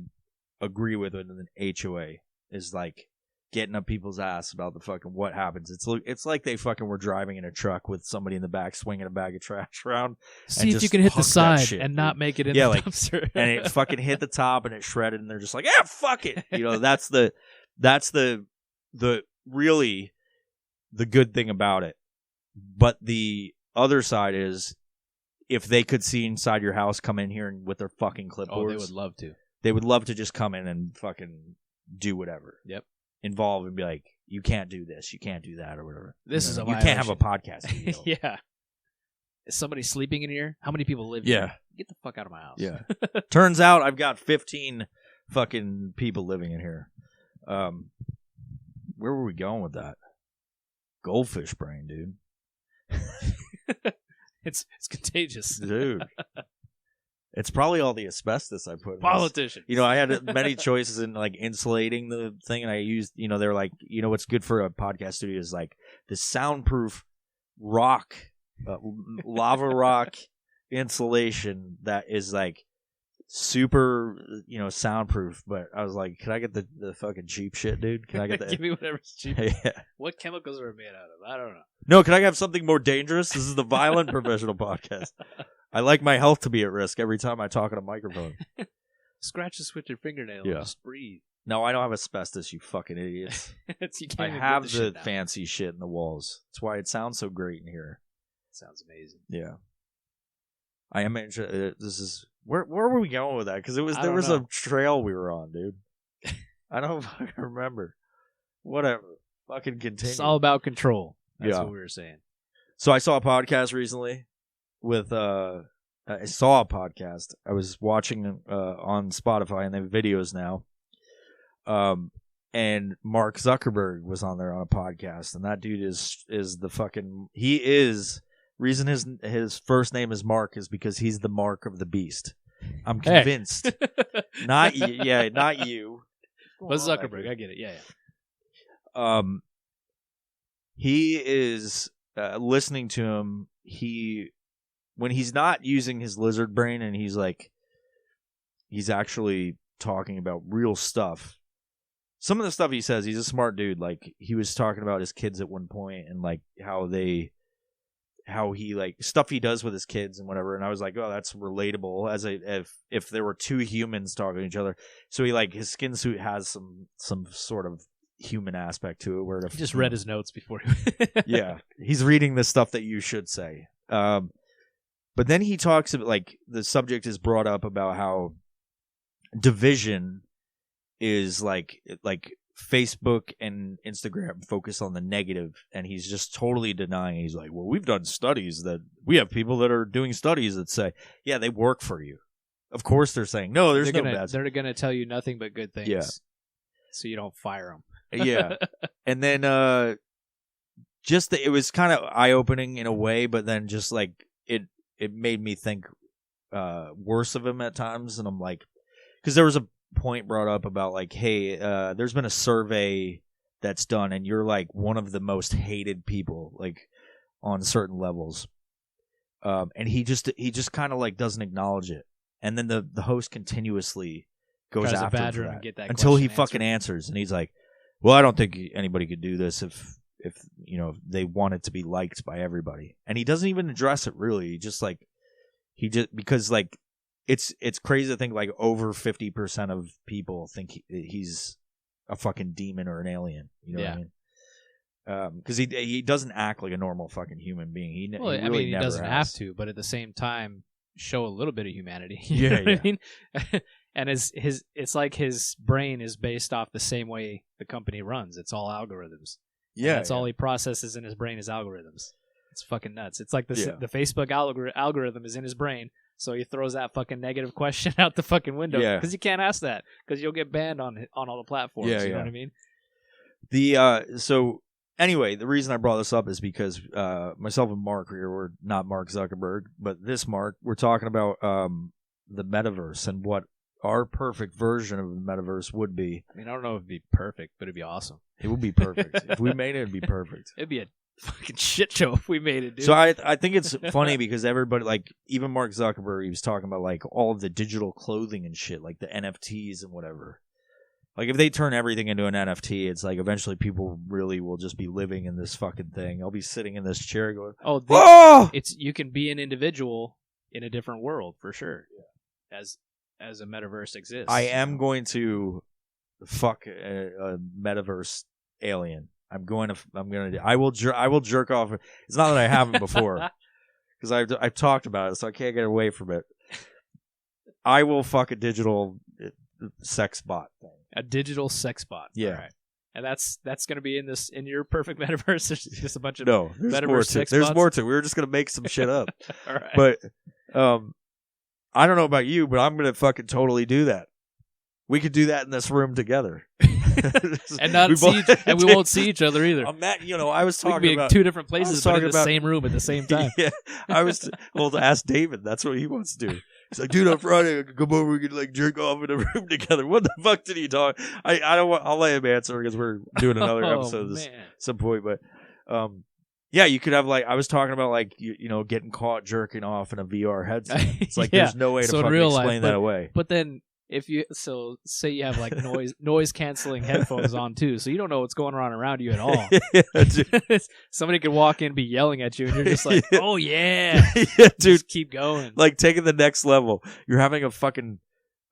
Speaker 2: agree with an HOA is like getting up people's ass about the fucking what happens. It's like they fucking were driving in a truck with somebody in the back swinging a bag of trash around.
Speaker 3: See if you can hit the side and not make it in the dumpster.
Speaker 2: And it fucking hit the top and it shredded and they're just like, yeah, fuck it. That's the really the good thing about it. But the other side is if they could see inside your house, come in here and with their fucking clipboards.
Speaker 3: Oh, they would love to.
Speaker 2: They would love to just come in and fucking do whatever.
Speaker 3: Yep.
Speaker 2: Involve and be like, you can't do this, you can't do that, or whatever.
Speaker 3: This is a
Speaker 2: you can't have a podcast.
Speaker 3: Yeah. Is somebody sleeping in here? How many people live
Speaker 2: here?
Speaker 3: Get the fuck out of my house.
Speaker 2: Yeah. Turns out I've got 15 fucking people living in here. Where were we going with that? Goldfish brain, dude.
Speaker 3: It's contagious.
Speaker 2: Dude. It's probably all the asbestos I put in
Speaker 3: Politician.
Speaker 2: I had many choices in like insulating the thing, and I used, they're like, what's good for a podcast studio is like the soundproof rock, lava rock insulation that is like super, soundproof. But I was like, can I get the fucking cheap shit, dude? Can I get that?
Speaker 3: Give me whatever's cheap.
Speaker 2: Yeah.
Speaker 3: What chemicals are made out of? I don't know.
Speaker 2: No, can I have something more dangerous? This is the Violent Professional Podcast. I like my health to be at risk every time I talk on a microphone.
Speaker 3: Scratch this with your fingernail.
Speaker 2: Yeah.
Speaker 3: Just breathe.
Speaker 2: No, I don't have asbestos, you fucking idiots. I have the fancy shit in the walls. That's why it sounds so great in here.
Speaker 3: Sounds amazing.
Speaker 2: Yeah. I am interested. This is where were we going with that? Because there was a trail we were on, dude. I don't fucking remember. Whatever. Fucking continue.
Speaker 3: It's all about control. That's what we were saying.
Speaker 2: So I saw a podcast recently with I saw a podcast. I was watching on Spotify, and they have videos now. And Mark Zuckerberg was on there on a podcast, and that dude is the fucking reason his first name is Mark is because he's the mark of the beast. I'm convinced. Not you.
Speaker 3: But Zuckerberg, I get it. Yeah.
Speaker 2: He is listening to him. When he's not using his lizard brain and he's actually talking about real stuff. Some of the stuff he says, he's a smart dude. Like he was talking about his kids at one point and like how he like stuff he does with his kids and whatever. And I was like, oh, that's relatable as if there were two humans talking to each other. So his skin suit has some sort of human aspect to it. Where
Speaker 3: he just read his notes before.
Speaker 2: Yeah, he's reading the stuff that you should say. But then he talks about like the subject is brought up about how division is like Facebook and Instagram focus on the negative, and he's just totally denying. He's like, well, we've done studies that we have people that are doing studies that say, yeah, they work for you. Of course they're saying, no, there's no bad.
Speaker 3: They're going to tell you nothing but good things.
Speaker 2: Yeah.
Speaker 3: So you don't fire them.
Speaker 2: Yeah. And then it was kind of eye-opening in a way, but then just like it made me think worse of him at times. And I'm like, because there was a point brought up about like, hey, there's been a survey that's done, and you're like one of the most hated people, like on certain levels. And he just kind of like doesn't acknowledge it, and then the host continuously goes
Speaker 3: Tries to
Speaker 2: after him
Speaker 3: badger
Speaker 2: for
Speaker 3: him
Speaker 2: that
Speaker 3: and get that
Speaker 2: until he
Speaker 3: question
Speaker 2: fucking answers, and he's like, "Well, I don't think anybody could do this if you know they want it to be liked by everybody." And he doesn't even address it really. He just because like it's crazy to think like over 50% of people think he's a fucking demon or an alien. You know what I mean? Because he doesn't act like a normal fucking human being. He really
Speaker 3: he
Speaker 2: never
Speaker 3: doesn't
Speaker 2: has.
Speaker 3: have to, but at the same time, show a little bit of humanity.
Speaker 2: Yeah,
Speaker 3: know what I mean? And it's like his brain is based off the same way the company runs. It's all algorithms.
Speaker 2: Yeah,
Speaker 3: and that's all he processes in his brain is algorithms. It's fucking nuts. It's like the Facebook algorithm is in his brain, so he throws that fucking negative question out the fucking window because you can't ask that because you'll get banned on all the platforms. You know what I mean?
Speaker 2: So. Anyway, the reason I brought this up is because myself and Mark here, we're not Mark Zuckerberg, but this Mark, we're talking about the Metaverse and what our perfect version of the Metaverse would be.
Speaker 3: I mean, I don't know if it'd be perfect, but it'd be awesome.
Speaker 2: It would be perfect. If we made it, it'd be perfect.
Speaker 3: It'd be a fucking shit show if we made it, dude.
Speaker 2: So I think it's funny because everybody, like, even Mark Zuckerberg, he was talking about, like, all of the digital clothing and shit, like the NFTs and whatever. Like, if they turn everything into an NFT, it's like eventually people really will just be living in this fucking thing. I'll be sitting in this chair going, "Whoa!"
Speaker 3: You can be an individual in a different world for sure, as a metaverse exists.
Speaker 2: I am going to fuck a metaverse alien. I will jerk off. It's not that I haven't before, because I've talked about it, so I can't get away from it. I will fuck a digital sex bot thing.
Speaker 3: A digital sex bot.
Speaker 2: Yeah.
Speaker 3: All right. And that's going to be in your perfect metaverse. There's just a bunch of
Speaker 2: there's
Speaker 3: metaverse
Speaker 2: more to
Speaker 3: sex
Speaker 2: it. There's
Speaker 3: bots?
Speaker 2: more to it. We were just going to make some shit up.
Speaker 3: All right.
Speaker 2: But I don't know about you, but I'm going to fucking totally do that. We could do that in this room together.
Speaker 3: And we won't see each other either.
Speaker 2: I was talking
Speaker 3: we could be
Speaker 2: about
Speaker 3: in two different places, but in the same room at the same time.
Speaker 2: Yeah, to ask David. That's what he wants to do. He's like, dude, on Friday I could come over. We could like jerk off in a room together. What the fuck did he talk? I don't want. I'll let him answer because we're doing another episode at some point. But yeah, you could have like I was talking about like getting caught jerking off in a VR headset. It's like there's no way to fucking explain that away.
Speaker 3: But then say you have like noise canceling headphones on too, so you don't know what's going on around you at all. Somebody could walk in, be yelling at you, and you're just like, oh yeah,
Speaker 2: yeah, dude,
Speaker 3: just keep going.
Speaker 2: Like taking the next level. You're having a fucking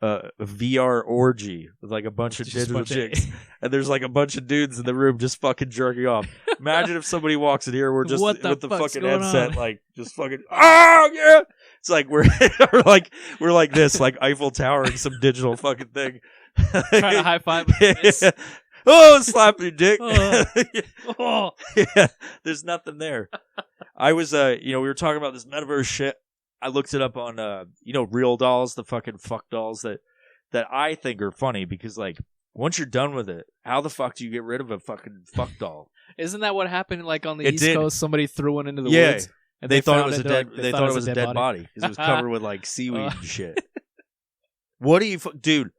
Speaker 2: a VR orgy with like a bunch of digital chicks, and there's like a bunch of dudes in the room just fucking jerking off. Imagine if somebody walks in here, we're just with the fucking headset, like just fucking yeah. It's like we're like this, like Eiffel Towering some digital fucking thing.
Speaker 3: Trying to high five with this.
Speaker 2: Oh, slapping your dick.
Speaker 3: Oh.
Speaker 2: Yeah, there's nothing there. I was we were talking about this metaverse shit. I looked it up on Real Dolls, the fucking fuck dolls that I think are funny because like once you're done with it, how the fuck do you get rid of a fucking fuck doll?
Speaker 3: Isn't that what happened like on the East Coast? Somebody threw one into the woods. And
Speaker 2: they thought it was a dead. They thought it was a dead body because it was covered with like seaweed and shit. What do you, dude?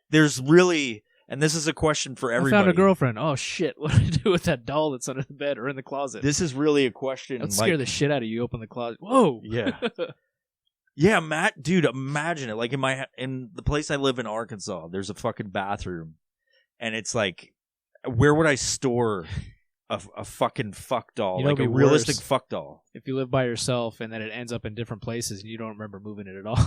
Speaker 2: There's really, and this is a question for everybody.
Speaker 3: I found a girlfriend. Oh shit! What do I do with that doll that's under the bed or in the closet?
Speaker 2: This is really a question.
Speaker 3: It'll scare the shit out of you. Open the closet. Whoa.
Speaker 2: Yeah. Yeah, Matt, dude, imagine it. Like in the place I live in Arkansas, there's a fucking bathroom, and it's like, where would I store a fucking fuck doll, like a realistic fuck doll?
Speaker 3: If you live by yourself and then it ends up in different places and you don't remember moving it at all.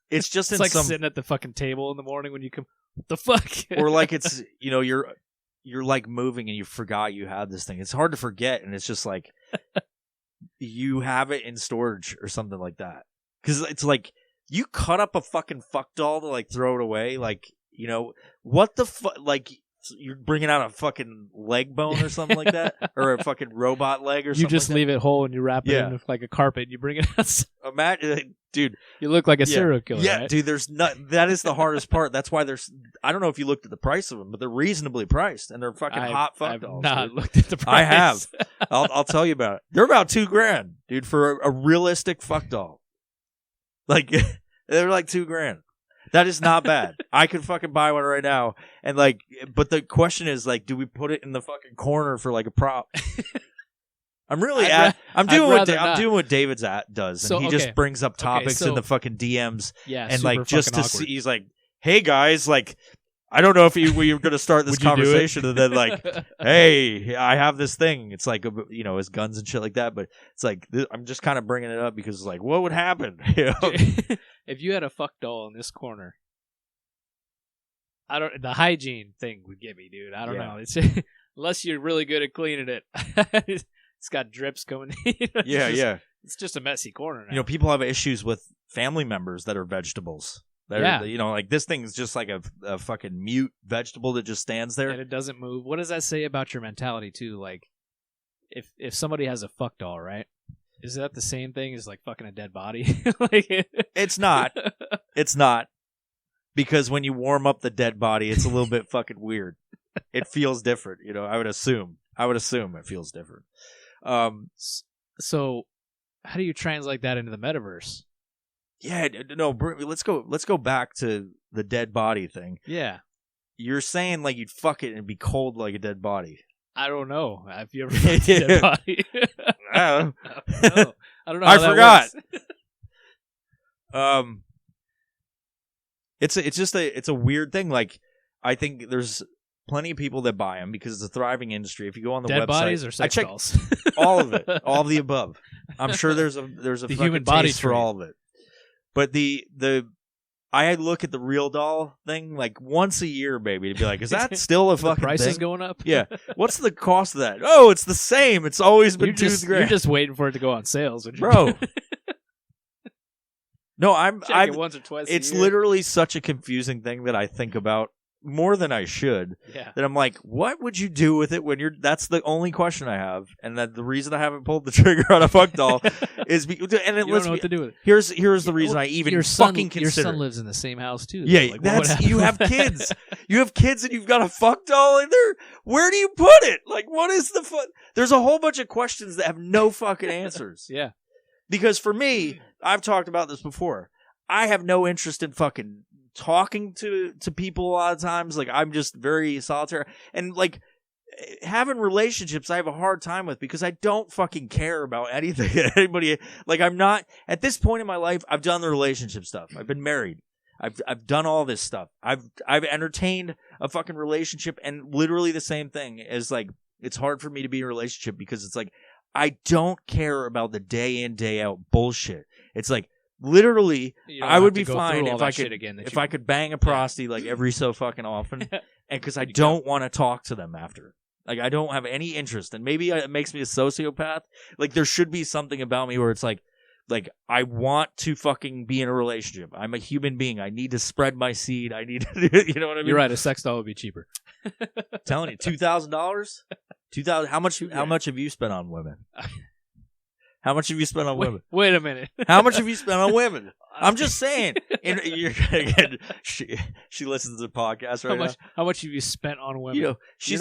Speaker 2: It's just
Speaker 3: it's like sitting at the fucking table in the morning when you come. What the fuck?
Speaker 2: Or like it's you're like moving and you forgot you had this thing. It's hard to forget, and it's just like you have it in storage or something like that. Because it's like you cut up a fucking fuck doll to like throw it away. Like what the fuck? Like You're bringing out a fucking leg bone or something like that, or a fucking robot leg or something.
Speaker 3: You just
Speaker 2: like
Speaker 3: leave it whole and you wrap it in like a carpet. And you bring it out.
Speaker 2: Imagine, dude.
Speaker 3: You look like a serial killer.
Speaker 2: Yeah,
Speaker 3: right?
Speaker 2: dude. That is the hardest part. That's why I don't know if you looked at the price of them, but they're reasonably priced and they're fucking hot fuck dolls.
Speaker 3: I've not
Speaker 2: dude.
Speaker 3: looked at the price.
Speaker 2: I have. I'll tell you about it. They're about $2,000, dude, for a realistic fuck doll. Like they're like $2,000. That is not bad. I could fucking buy one right now. And like, but the question is like, do we put it in the fucking corner for like a prop? I'm really I'm doing what David's does, and
Speaker 3: so,
Speaker 2: he just brings up topics in the fucking DMs, and like just to see, he's like, "Hey guys, like, I don't know if we were going to start this conversation, and then like, hey, I have this thing. It's like, you know, his guns and shit like that, but it's like I'm just kind of bringing it up because like, what would happen? You know?
Speaker 3: If you had a fuck doll in this corner, the hygiene thing would get me, dude. I don't know. It's unless you're really good at cleaning it. It's got drips coming in. It's just a messy corner now.
Speaker 2: You know, people have issues with family members that are vegetables. You know, like this thing's just like a fucking mute vegetable that just stands there.
Speaker 3: And it doesn't move. What does that say about your mentality, too? Like, if somebody has a fuck doll, right? Is that the same thing as, like, fucking a dead body?
Speaker 2: It's not. It's not. Because when you warm up the dead body, it's a little bit fucking weird. It feels different, you know, I would assume it feels different.
Speaker 3: So, how do you translate that into the metaverse?
Speaker 2: Yeah, no, let's go back to the dead body thing.
Speaker 3: Yeah.
Speaker 2: You're saying like you'd fuck it and be cold like a dead body.
Speaker 3: I don't know. Have you ever fucked a dead body?
Speaker 2: I don't
Speaker 3: know. I don't know.
Speaker 2: I forgot. It's a weird thing. Like, I think there's plenty of people that buy them because it's a thriving industry. If you go on the
Speaker 3: dead
Speaker 2: website,
Speaker 3: bodies or sex dolls,
Speaker 2: all of it, all of the above. I'm sure there's a
Speaker 3: the
Speaker 2: fucking
Speaker 3: human body
Speaker 2: taste for all of it. But I look at the real doll thing like once a year, baby, to be like, is that still a fucking
Speaker 3: price
Speaker 2: thing?
Speaker 3: is going up?
Speaker 2: Yeah. What's the cost of that? Oh, it's the same. It's always been $2,000.
Speaker 3: You're just waiting for it to go on sales,
Speaker 2: bro. No, I'm
Speaker 3: once or twice.
Speaker 2: It's literally such a confusing thing that I think about more than I should.
Speaker 3: Yeah.
Speaker 2: That I'm like, what would you do with it when you're? That's the only question I have, and that the reason I haven't pulled the trigger on a fuck doll is because and
Speaker 3: you don't know what to do with it.
Speaker 2: Here's the reason I even fucking consider.
Speaker 3: Your son lives in the same house too.
Speaker 2: Yeah,
Speaker 3: like,
Speaker 2: you have kids. You have kids, and you've got a fuck doll in there. Where do you put it? Like, what is the fuck? There's a whole bunch of questions that have no fucking answers.
Speaker 3: Yeah.
Speaker 2: Because for me, I've talked about this before. I have no interest in fucking talking to people a lot of times. Like, I'm just very solitary. And, like, having relationships I have a hard time with because I don't fucking care about anything. Anybody, like, I'm not, at this point in my life, I've done the relationship stuff. I've been married. I've done all this stuff. I've entertained a fucking relationship, and literally the same thing is, like, it's hard for me to be in a relationship because it's like, I don't care about the day in, day out bullshit. It's like, literally, I would be fine if I could bang a prosty like every so fucking often, and because I don't want to talk to them after. Like, I don't have any interest, and maybe it makes me a sociopath. Like, there should be something about me where it's like I want to fucking be in a relationship. I'm a human being. I need to spread my seed. I need to, you know what I mean?
Speaker 3: You're right. A sex doll would be cheaper.
Speaker 2: I'm telling you, $2,000, $2,000. How much have you spent on women? How much have you spent on women?
Speaker 3: Wait a minute.
Speaker 2: How much have you spent on women? I'm just saying. Again, she listens to the podcast right now.
Speaker 3: How much have you spent on women?
Speaker 2: You know, she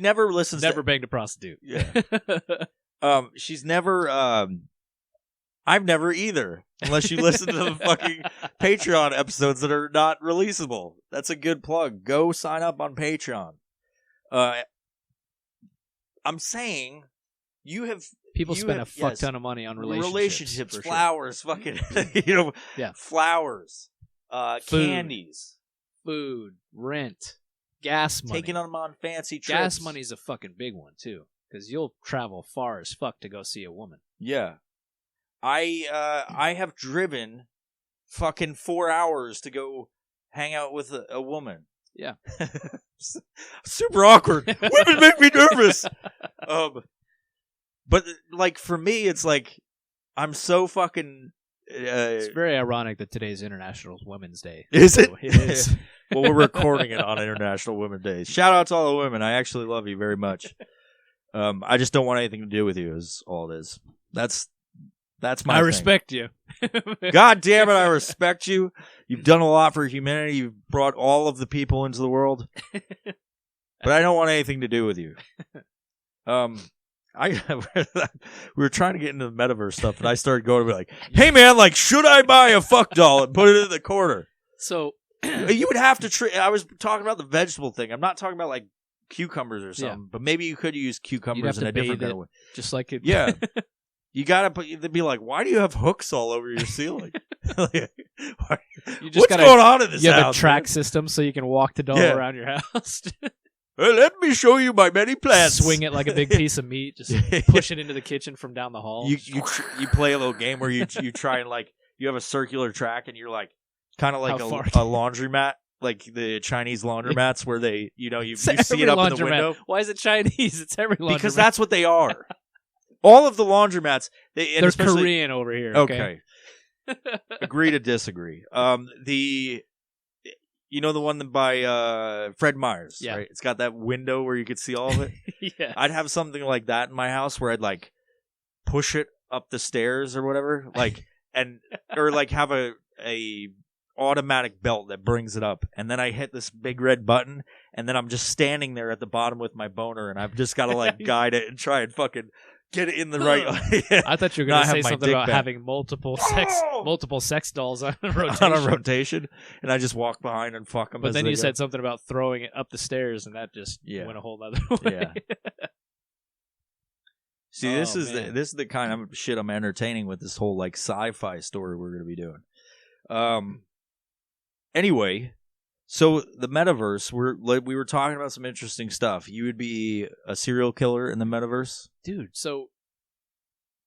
Speaker 2: never listens.
Speaker 3: Never banged a prostitute.
Speaker 2: Yeah. She's never. I've never either, unless you listen to the fucking Patreon episodes that are not releasable. That's a good plug. Go sign up on Patreon. I'm saying
Speaker 3: people spend a fuck ton of money on relationships.
Speaker 2: Flowers, fucking, flowers, candies,
Speaker 3: food, rent, gas money.
Speaker 2: Taking them on fancy trips.
Speaker 3: Gas money's a fucking big one too, because you'll travel far as fuck to go see a woman.
Speaker 2: Yeah, I have driven fucking 4 hours to go hang out with a woman.
Speaker 3: Yeah,
Speaker 2: super awkward. Women make me nervous. But, like, for me, it's like, I'm so fucking...
Speaker 3: it's very ironic that today's International Women's Day.
Speaker 2: Is it?
Speaker 3: It is.
Speaker 2: Well, we're recording it on International Women's Day. Shout out to all the women. I actually love you very much. I just don't want anything to do with you. Is all it is. That's my.
Speaker 3: I
Speaker 2: thing.
Speaker 3: respect you.
Speaker 2: God damn it! I respect you. You've done a lot for humanity. You've brought all of the people into the world, but I don't want anything to do with you. We were trying to get into the metaverse stuff, and I started going to be like, "Hey, man, like, should I buy a fuck doll and put it in the corner?"
Speaker 3: So
Speaker 2: you would have to. I was talking about the vegetable thing. I'm not talking about like cucumbers or something, but maybe you could use cucumbers in a different kind of way.
Speaker 3: Just like it.
Speaker 2: Yeah, you gotta put. They'd be like, "Why do you have hooks all over your ceiling?"
Speaker 3: You just
Speaker 2: What's going on in this
Speaker 3: house? You have
Speaker 2: house,
Speaker 3: a track
Speaker 2: man?
Speaker 3: system so you can walk the doll around your house.
Speaker 2: Well, let me show you my many plants.
Speaker 3: Swing it like a big piece of meat. Just push it into the kitchen from down the hall.
Speaker 2: You play a little game where you try and like you have a circular track and you're like kind of like a laundromat, like the Chinese laundromats where they you see it up in the window.
Speaker 3: Why is it Chinese? It's every laundromat.
Speaker 2: Because that's what they are. All of the laundromats, they're
Speaker 3: Korean over here. Okay.
Speaker 2: Agree to disagree. The one by Fred Meyer's, right? It's got that window where you could see all of it.
Speaker 3: Yeah.
Speaker 2: I'd have something like that in my house where I'd like push it up the stairs or whatever, like or like have a automatic belt that brings it up, and then I hit this big red button, and then I'm just standing there at the bottom with my boner, and I've just got to like guide it and try and fucking get it in the right.
Speaker 3: I thought you were going to say something about having multiple sex dolls on a rotation.
Speaker 2: And I just walk behind and fuck them.
Speaker 3: But then you said something about throwing it up the stairs, and that just went a whole other way. Yeah.
Speaker 2: See, this is the kind of shit I'm entertaining with this whole like sci-fi story we're going to be doing. Anyway, so the metaverse, we were talking about some interesting stuff. You would be a serial killer in the metaverse,
Speaker 3: dude. So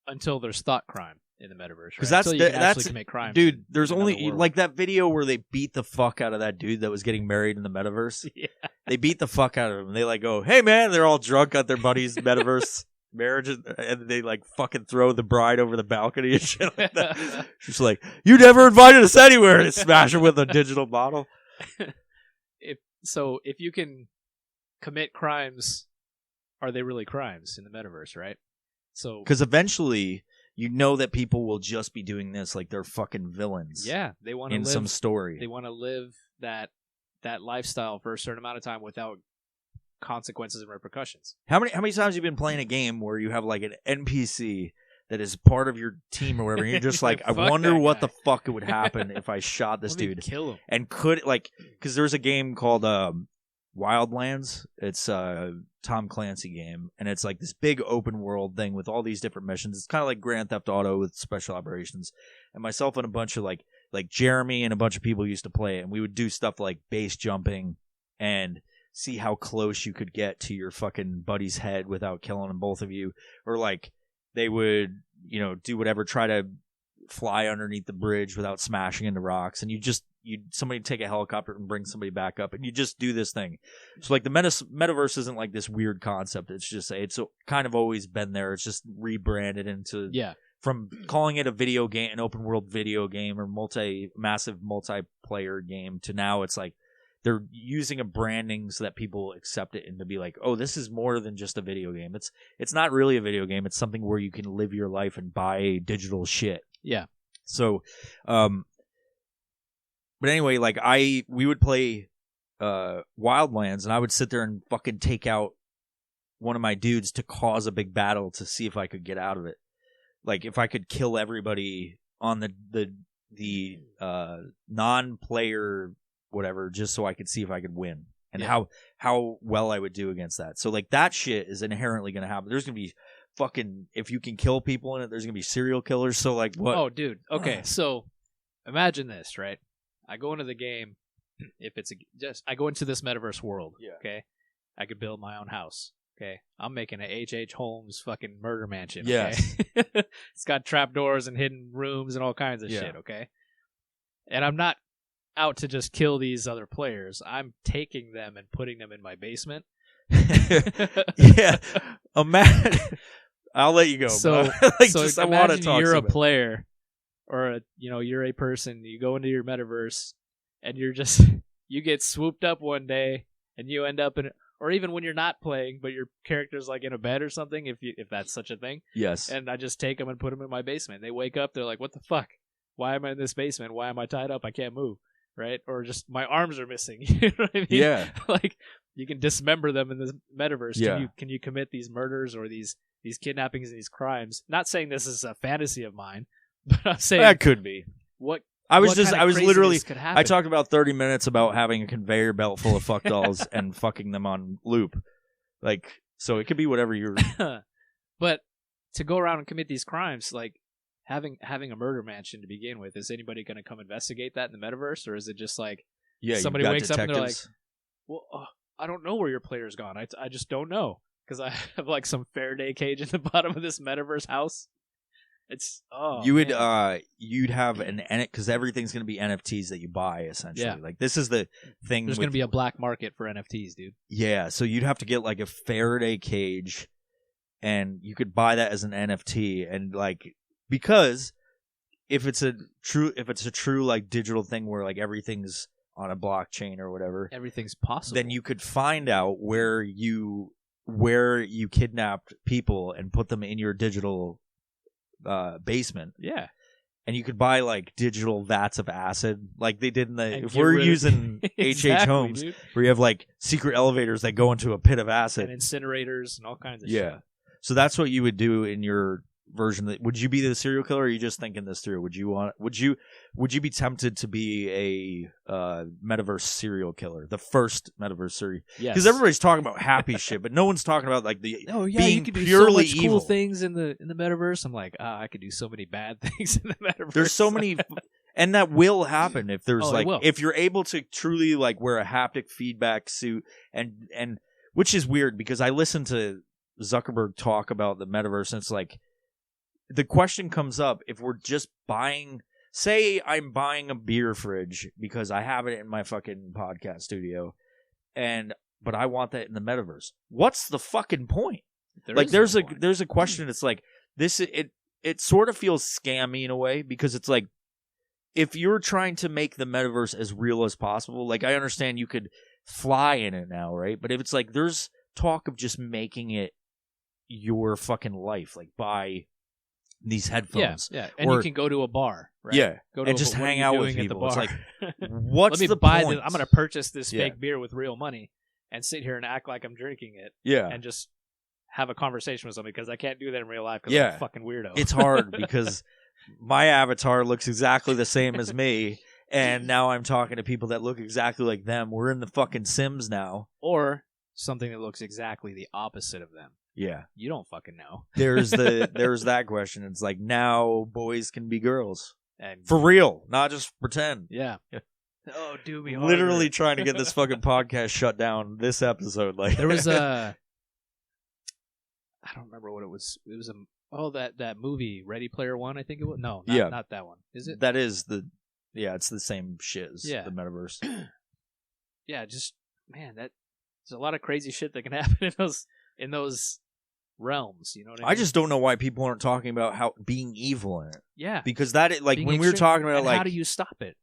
Speaker 3: until there's thought crime in the metaverse,
Speaker 2: because
Speaker 3: right?
Speaker 2: that's
Speaker 3: commit crime,
Speaker 2: dude. There's only like that video where they beat the fuck out of that dude that was getting married in the metaverse.
Speaker 3: Yeah,
Speaker 2: they beat the fuck out of him. They like go, "Hey man," they're all drunk at their buddy's metaverse marriage, and they like fucking throw the bride over the balcony and shit like that. She's like, "You never invited us anywhere," and smash her with a digital bottle.
Speaker 3: If you can commit crimes, are they really crimes in the metaverse, right? So
Speaker 2: because eventually you know that people will just be doing this like they're fucking villains.
Speaker 3: Yeah, they want to
Speaker 2: live some story.
Speaker 3: They want to live that lifestyle for a certain amount of time without consequences and repercussions.
Speaker 2: How many times have you been playing a game where you have like an NPC that is part of your team or whatever, and you're just like, I wonder what the fuck would happen if I shot this dude.
Speaker 3: Kill him.
Speaker 2: And because there's a game called Wildlands. It's a Tom Clancy game, and it's like this big open world thing with all these different missions. It's kind of like Grand Theft Auto with special operations. And myself and a bunch of like Jeremy and a bunch of people used to play it, and we would do stuff like base jumping and see how close you could get to your fucking buddy's head without killing them, both of you. Or like they would, do whatever, try to fly underneath the bridge without smashing into rocks, and somebody take a helicopter and bring somebody back up, and you just do this thing. So like the metaverse isn't like this weird concept. It's just it's kind of always been there. It's just rebranded into from calling it a video game, an open world video game, or massive multiplayer game, to now it's like they're using a branding so that people accept it and to be like, oh, this is more than just a video game. It's not really a video game. It's something where you can live your life and buy digital shit.
Speaker 3: Yeah.
Speaker 2: So, but anyway, like we would play Wildlands, and I would sit there and fucking take out one of my dudes to cause a big battle to see if I could get out of it. Like if I could kill everybody on the non-player whatever, just so I could see if I could win and how well I would do against that. So like that shit is inherently going to happen. There's going to be fucking, if you can kill people in it, there's going to be serial killers. So like what?
Speaker 3: Oh, dude. Okay. So imagine this, right? I go into the game. I go into this metaverse world.
Speaker 2: Yeah.
Speaker 3: Okay. I could build my own house. Okay. I'm making an H.H. Holmes fucking murder mansion.
Speaker 2: Yes.
Speaker 3: Okay? It's got trapdoors and hidden rooms and all kinds of shit. Okay. And I'm not out to just kill these other players. I'm taking them and putting them in my basement.
Speaker 2: Yeah. I'll let you go.
Speaker 3: So,
Speaker 2: I want to talk.
Speaker 3: You're a player, or you're a person. You go into your metaverse, and you're just you get swooped up one day and you end up in, or even when you're not playing, but your character's like in a bed or something, if that's such a thing.
Speaker 2: Yes.
Speaker 3: And I just take them and put them in my basement. They wake up, they're like, "What the fuck? Why am I in this basement? Why am I tied up? I can't move." Right? Or just my arms are missing. You know what I mean?
Speaker 2: Yeah.
Speaker 3: Like you can dismember them in the metaverse.
Speaker 2: Yeah.
Speaker 3: Can you commit these murders or these kidnappings and these crimes? Not saying this is a fantasy of mine, but I'm saying
Speaker 2: That could be.
Speaker 3: what
Speaker 2: I was
Speaker 3: what
Speaker 2: just,
Speaker 3: kind
Speaker 2: I
Speaker 3: of
Speaker 2: was
Speaker 3: craziness
Speaker 2: literally,
Speaker 3: could happen.
Speaker 2: I talked about 30 minutes about having a conveyor belt full of fuck dolls and fucking them on loop. Like, so it could be whatever you're.
Speaker 3: But to go around and commit these crimes, like having a murder mansion to begin with, is anybody going to come investigate that in the metaverse, or is it just like somebody
Speaker 2: you've got
Speaker 3: wakes up and they're like,
Speaker 2: detectives.
Speaker 3: "Well, I don't know where your player's gone. I just don't know because I have like some Faraday cage in the bottom of this metaverse house." It's
Speaker 2: you would
Speaker 3: man.
Speaker 2: you'd have an because everything's going to be NFTs that you buy essentially.
Speaker 3: Yeah.
Speaker 2: Like this is the thing.
Speaker 3: There's going to be a black market for NFTs, dude.
Speaker 2: Yeah, so you'd have to get like a Faraday cage, and you could buy that as an NFT, and like because if it's a true like digital thing where like everything's on a blockchain or whatever,
Speaker 3: Everything's possible.
Speaker 2: then you could find out where you kidnapped people and put them in your digital basement.
Speaker 3: Yeah.
Speaker 2: And you could buy like digital vats of acid, like they did in the.
Speaker 3: And
Speaker 2: If
Speaker 3: get
Speaker 2: we're
Speaker 3: rid of-
Speaker 2: using
Speaker 3: Exactly,
Speaker 2: H.H. Holmes,
Speaker 3: dude.
Speaker 2: where you have like secret elevators that go into a pit of acid.
Speaker 3: And incinerators and all kinds of
Speaker 2: Yeah.
Speaker 3: shit.
Speaker 2: So that's what you would do in your version. Would you be the serial killer? Or are you just thinking this through? Would you be tempted to be a metaverse serial killer, the first metaverse serial?
Speaker 3: Yes.
Speaker 2: Because everybody's talking about happy shit, but no one's talking about like the
Speaker 3: Oh yeah,
Speaker 2: being
Speaker 3: you could do
Speaker 2: purely
Speaker 3: so much
Speaker 2: evil.
Speaker 3: cool things in the metaverse. I'm like, I could do so many bad things in the metaverse.
Speaker 2: There's so many, and that will happen if there's
Speaker 3: Oh, it
Speaker 2: like
Speaker 3: will.
Speaker 2: if you're able to truly like wear a haptic feedback suit, and which is weird because I listened to Zuckerberg talk about the metaverse, and it's like the question comes up if we're just buying. Say I'm buying a beer fridge because I have it in my fucking podcast studio, but I want that in the metaverse. What's the fucking point? There's a question. It's like this. It sort of feels scammy in a way because it's like if you're trying to make the metaverse as real as possible. Like I understand you could fly in it now, right? But if it's like there's talk of just making it your fucking life, like buy these headphones,
Speaker 3: yeah, and you can go to a bar, right?
Speaker 2: Yeah,
Speaker 3: go to
Speaker 2: and just hang out with people. It's like,
Speaker 3: Let
Speaker 2: what's
Speaker 3: me
Speaker 2: the
Speaker 3: buy
Speaker 2: point?
Speaker 3: this. I'm going to purchase this
Speaker 2: Yeah.
Speaker 3: fake beer with real money and sit here and act like I'm drinking it
Speaker 2: Yeah,
Speaker 3: and just have a conversation with somebody because I can't do that in real life because
Speaker 2: Yeah.
Speaker 3: I'm a fucking weirdo.
Speaker 2: it's hard because my avatar looks exactly the same as me, and now I'm talking to people that look exactly like them. We're in the fucking Sims now.
Speaker 3: or something that looks exactly the opposite of them.
Speaker 2: Yeah,
Speaker 3: You don't fucking know.
Speaker 2: there's that question. It's like now boys can be girls
Speaker 3: And
Speaker 2: for real, not just pretend.
Speaker 3: yeah. Oh, do me
Speaker 2: Literally
Speaker 3: harder.
Speaker 2: trying to get this fucking podcast shut down this episode. Like
Speaker 3: There was a I don't remember what it was. It was that movie Ready Player One, I think it was. No, not that one. Is it?
Speaker 2: that is it's the same shit as
Speaker 3: Yeah.
Speaker 2: the metaverse.
Speaker 3: Yeah, just man, there's a lot of crazy shit that can happen in those realms, you know what I mean?
Speaker 2: I just don't know why people aren't talking about how being evil in it.
Speaker 3: Yeah.
Speaker 2: Because that like
Speaker 3: Being
Speaker 2: when we were
Speaker 3: extreme-
Speaker 2: talking about
Speaker 3: and
Speaker 2: like
Speaker 3: how do you stop it?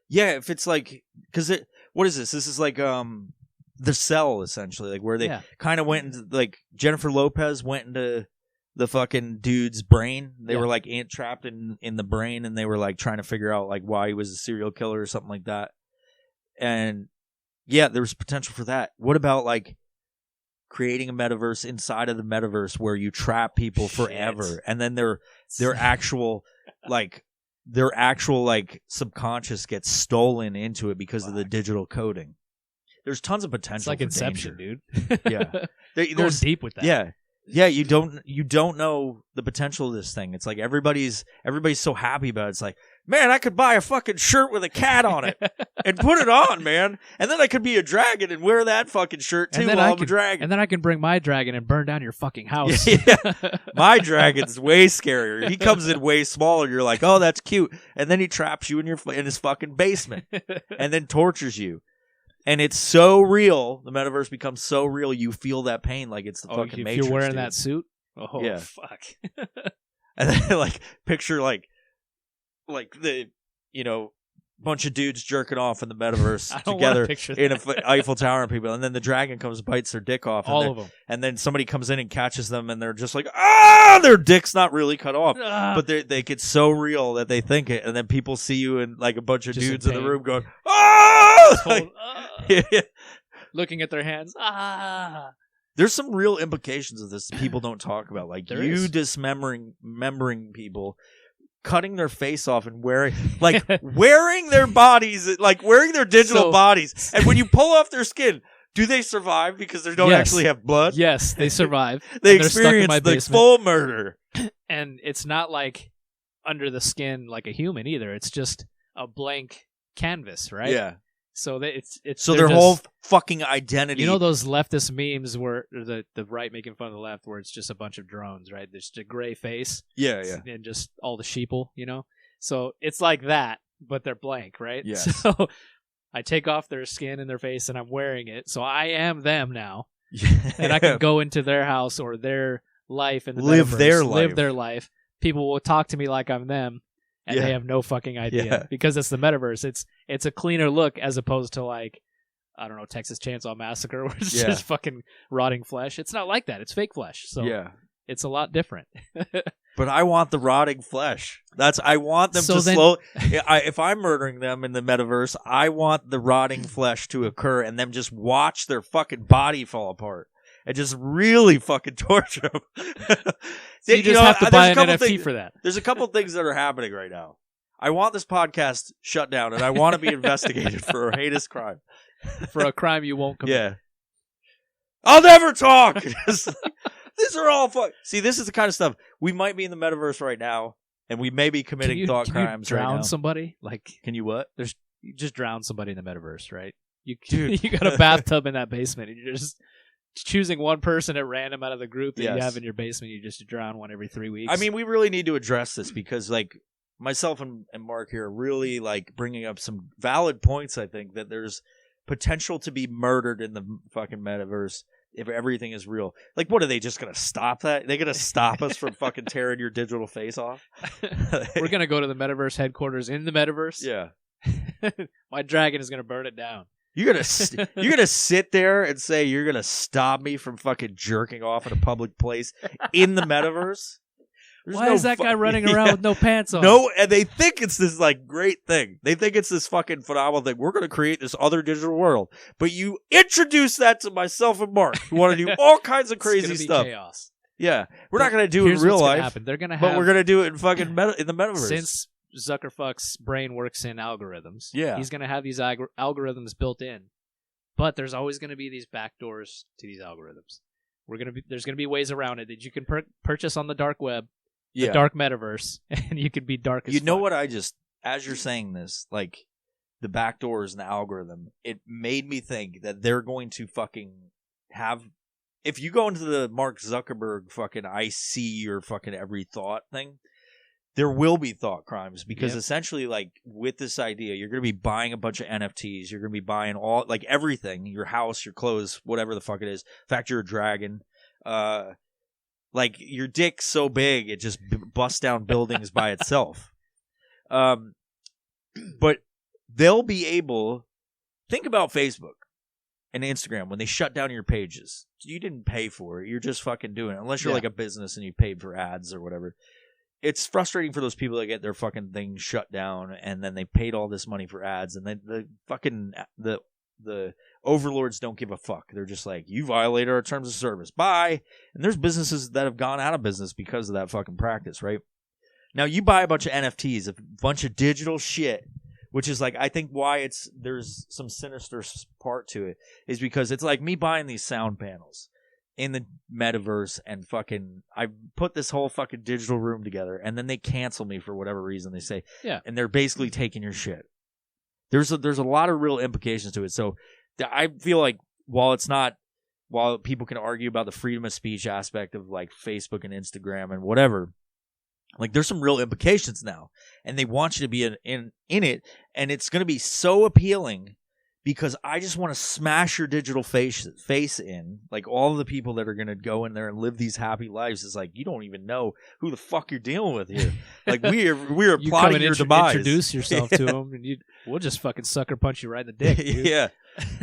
Speaker 2: yeah, if it's like because what is this? This is like the Cell essentially, like where they
Speaker 3: Yeah.
Speaker 2: kind of went into like Jennifer Lopez went into the fucking dude's brain. They
Speaker 3: Yeah.
Speaker 2: were like trapped in the brain, and they were like trying to figure out like why he was a serial killer or something like that. And yeah, there was potential for that. What about like creating a metaverse inside of the metaverse where you trap people
Speaker 3: Shit.
Speaker 2: forever, and then their actual like subconscious gets stolen into it because of the digital coding. There's tons of potential.
Speaker 3: It's like
Speaker 2: for
Speaker 3: Inception,
Speaker 2: danger.
Speaker 3: dude.
Speaker 2: Yeah.
Speaker 3: Going
Speaker 2: There's
Speaker 3: deep with that.
Speaker 2: yeah. You don't know the potential of this thing. It's like everybody's so happy about it. It's like, man, I could buy a fucking shirt with a cat on it and put it on, man, and then I could be a dragon and wear that fucking shirt too
Speaker 3: And then
Speaker 2: while
Speaker 3: I
Speaker 2: I'm a dragon.
Speaker 3: And then I can bring my dragon and burn down your fucking house.
Speaker 2: Yeah. My dragon's way scarier. He comes in way smaller. You're like, oh, that's cute, and then he traps you in his fucking basement and then tortures you. And it's so real. The metaverse becomes so real. You feel that pain like it's the fucking
Speaker 3: if
Speaker 2: Matrix.
Speaker 3: you're wearing
Speaker 2: dude.
Speaker 3: that suit? Oh,
Speaker 2: Yeah.
Speaker 3: fuck.
Speaker 2: And then like picture like the bunch of dudes jerking off in the metaverse
Speaker 3: I don't
Speaker 2: together
Speaker 3: want to picture
Speaker 2: in
Speaker 3: that.
Speaker 2: Eiffel Tower and people, and then the dragon comes and bites their dick off.
Speaker 3: All of them.
Speaker 2: And then somebody comes in and catches them, and they're just like, ah, their dick's not really cut off. But they get so real that they think it, and then people see you and like a bunch of
Speaker 3: Just
Speaker 2: dudes
Speaker 3: in
Speaker 2: in the
Speaker 3: pain.
Speaker 2: room going, ah!
Speaker 3: Told,
Speaker 2: Yeah.
Speaker 3: looking at their hands.
Speaker 2: There's some real implications of this that people don't talk about. Like
Speaker 3: There
Speaker 2: you
Speaker 3: is.
Speaker 2: dismembering people, cutting their face off and wearing their bodies, like wearing their digital bodies. And when you pull off their skin, do they survive because they don't
Speaker 3: Yes.
Speaker 2: actually have blood?
Speaker 3: Yes, they survive.
Speaker 2: They
Speaker 3: and they're stuck in
Speaker 2: experience
Speaker 3: my
Speaker 2: the
Speaker 3: basement.
Speaker 2: full murder.
Speaker 3: And it's not like under the skin like a human either. It's just a blank canvas, right?
Speaker 2: Yeah.
Speaker 3: So it's
Speaker 2: So
Speaker 3: they're
Speaker 2: their whole
Speaker 3: just-
Speaker 2: fucking identity.
Speaker 3: You know those leftist memes where or the right making fun of the left, where it's just a bunch of drones, right? There's just a gray face,
Speaker 2: Yeah.
Speaker 3: and just all the sheeple, you know. So it's like that, but they're blank, right?
Speaker 2: Yes.
Speaker 3: So I take off their skin and their face, and I'm wearing it, so I am them now, and I can go into their house or their life and
Speaker 2: Live their life.
Speaker 3: live their life. People will talk to me like I'm them. And
Speaker 2: Yeah.
Speaker 3: they have no fucking idea
Speaker 2: Yeah.
Speaker 3: because it's the metaverse. It's a cleaner look as opposed to like, I don't know, Texas Chainsaw Massacre where it's
Speaker 2: Yeah.
Speaker 3: just fucking rotting flesh. It's not like that. It's fake flesh. So
Speaker 2: Yeah.
Speaker 3: it's a lot different.
Speaker 2: But I want the rotting flesh. I want them
Speaker 3: So
Speaker 2: to
Speaker 3: then-
Speaker 2: slow. If I'm murdering them in the metaverse, I want the rotting flesh to occur and them just watch their fucking body fall apart and just really fucking torture them.
Speaker 3: So you just have to buy an
Speaker 2: there's a couple
Speaker 3: NFT
Speaker 2: things-
Speaker 3: for that.
Speaker 2: There's a couple things that are happening right now. I want this podcast shut down, and I want to be investigated for a heinous crime.
Speaker 3: For a crime you won't commit.
Speaker 2: Yeah. I'll never talk. These are all fuck. See, this is the kind of stuff we might be in the metaverse right now, and we may be committing thought
Speaker 3: can
Speaker 2: crimes
Speaker 3: you
Speaker 2: right
Speaker 3: drown
Speaker 2: now.
Speaker 3: somebody? Like
Speaker 2: Can you what?
Speaker 3: you just drown somebody in the metaverse, right?
Speaker 2: Dude.
Speaker 3: You got a bathtub in that basement, and you're just choosing one person at random out of the group that
Speaker 2: Yes.
Speaker 3: you have in your basement. You just drown one every 3 weeks.
Speaker 2: I mean, we really need to address this because, like, myself and Mark here are really like bringing up some valid points. I think that there's potential to be murdered in the fucking metaverse if everything is real. Like, what are they just gonna stop that? They gonna stop us from fucking tearing your digital face off?
Speaker 3: we're gonna go to the metaverse headquarters in the metaverse.
Speaker 2: Yeah.
Speaker 3: My dragon is gonna burn it down.
Speaker 2: You're gonna sit there and say you're gonna stop me from fucking jerking off in a public place in the metaverse? There's
Speaker 3: Why
Speaker 2: no
Speaker 3: is that guy running around
Speaker 2: Yeah.
Speaker 3: with no pants on?
Speaker 2: No, and they think it's this like great thing. They think it's this fucking phenomenal thing. We're gonna create this other digital world, but you introduce that to myself and Mark. You want to do all kinds of
Speaker 3: It's
Speaker 2: crazy
Speaker 3: gonna be
Speaker 2: stuff.
Speaker 3: Chaos.
Speaker 2: Yeah, we're not gonna do it
Speaker 3: Here's
Speaker 2: in real
Speaker 3: what's gonna
Speaker 2: life,
Speaker 3: happen. They're gonna have,
Speaker 2: but we're gonna do it in fucking in the metaverse.
Speaker 3: since Zuckerfuck's brain works in algorithms.
Speaker 2: Yeah.
Speaker 3: he's gonna have these algorithms built in, but there's always gonna be these backdoors to these algorithms. There's gonna be ways around it that you can purchase on the dark web. The dark metaverse, and you could be dark as
Speaker 2: You know
Speaker 3: fuck.
Speaker 2: what? As you're saying this, like the backdoors and the algorithm, it made me think that they're going to fucking have. If you go into the Mark Zuckerberg fucking I see your fucking every thought thing, there will be thought crimes because
Speaker 3: Yep.
Speaker 2: essentially, like with this idea, you're going to be buying a bunch of NFTs. You're going to be buying all like everything, your house, your clothes, whatever the fuck it is. In fact, you're a dragon. Like your dick's so big it just busts down buildings by itself. But they'll be able. Think about Facebook and Instagram when they shut down your pages. You didn't pay for it. You're just fucking doing it. Unless you're
Speaker 3: Yeah.
Speaker 2: like a business and you paid for ads or whatever. It's frustrating for those people that get their fucking thing shut down and then they paid all this money for ads and then the fucking the overlords don't give a fuck. They're just like, you violated our terms of service. Bye. And there's businesses that have gone out of business because of that fucking practice, right? Now you buy a bunch of NFTs, a bunch of digital shit, which is like, I think why there's some sinister part to it is because it's like me buying these sound panels in the metaverse and fucking, I put this whole fucking digital room together and then they cancel me for whatever reason they say.
Speaker 3: Yeah.
Speaker 2: And they're basically taking your shit. There's a lot of real implications to it. So I feel like while people can argue about the freedom of speech aspect of like Facebook and Instagram and whatever, like there's some real implications now, and they want you to be in it, and it's going to be so appealing because I just want to smash your digital face in. Like, all of the people that are going to go in there and live these happy lives is like, you don't even know who the fuck you're dealing with here. Like, we're
Speaker 3: You
Speaker 2: plotting
Speaker 3: come
Speaker 2: your
Speaker 3: and
Speaker 2: demise.
Speaker 3: introduce yourself to them, and we'll just fucking sucker punch you right in the dick, dude.
Speaker 2: Yeah.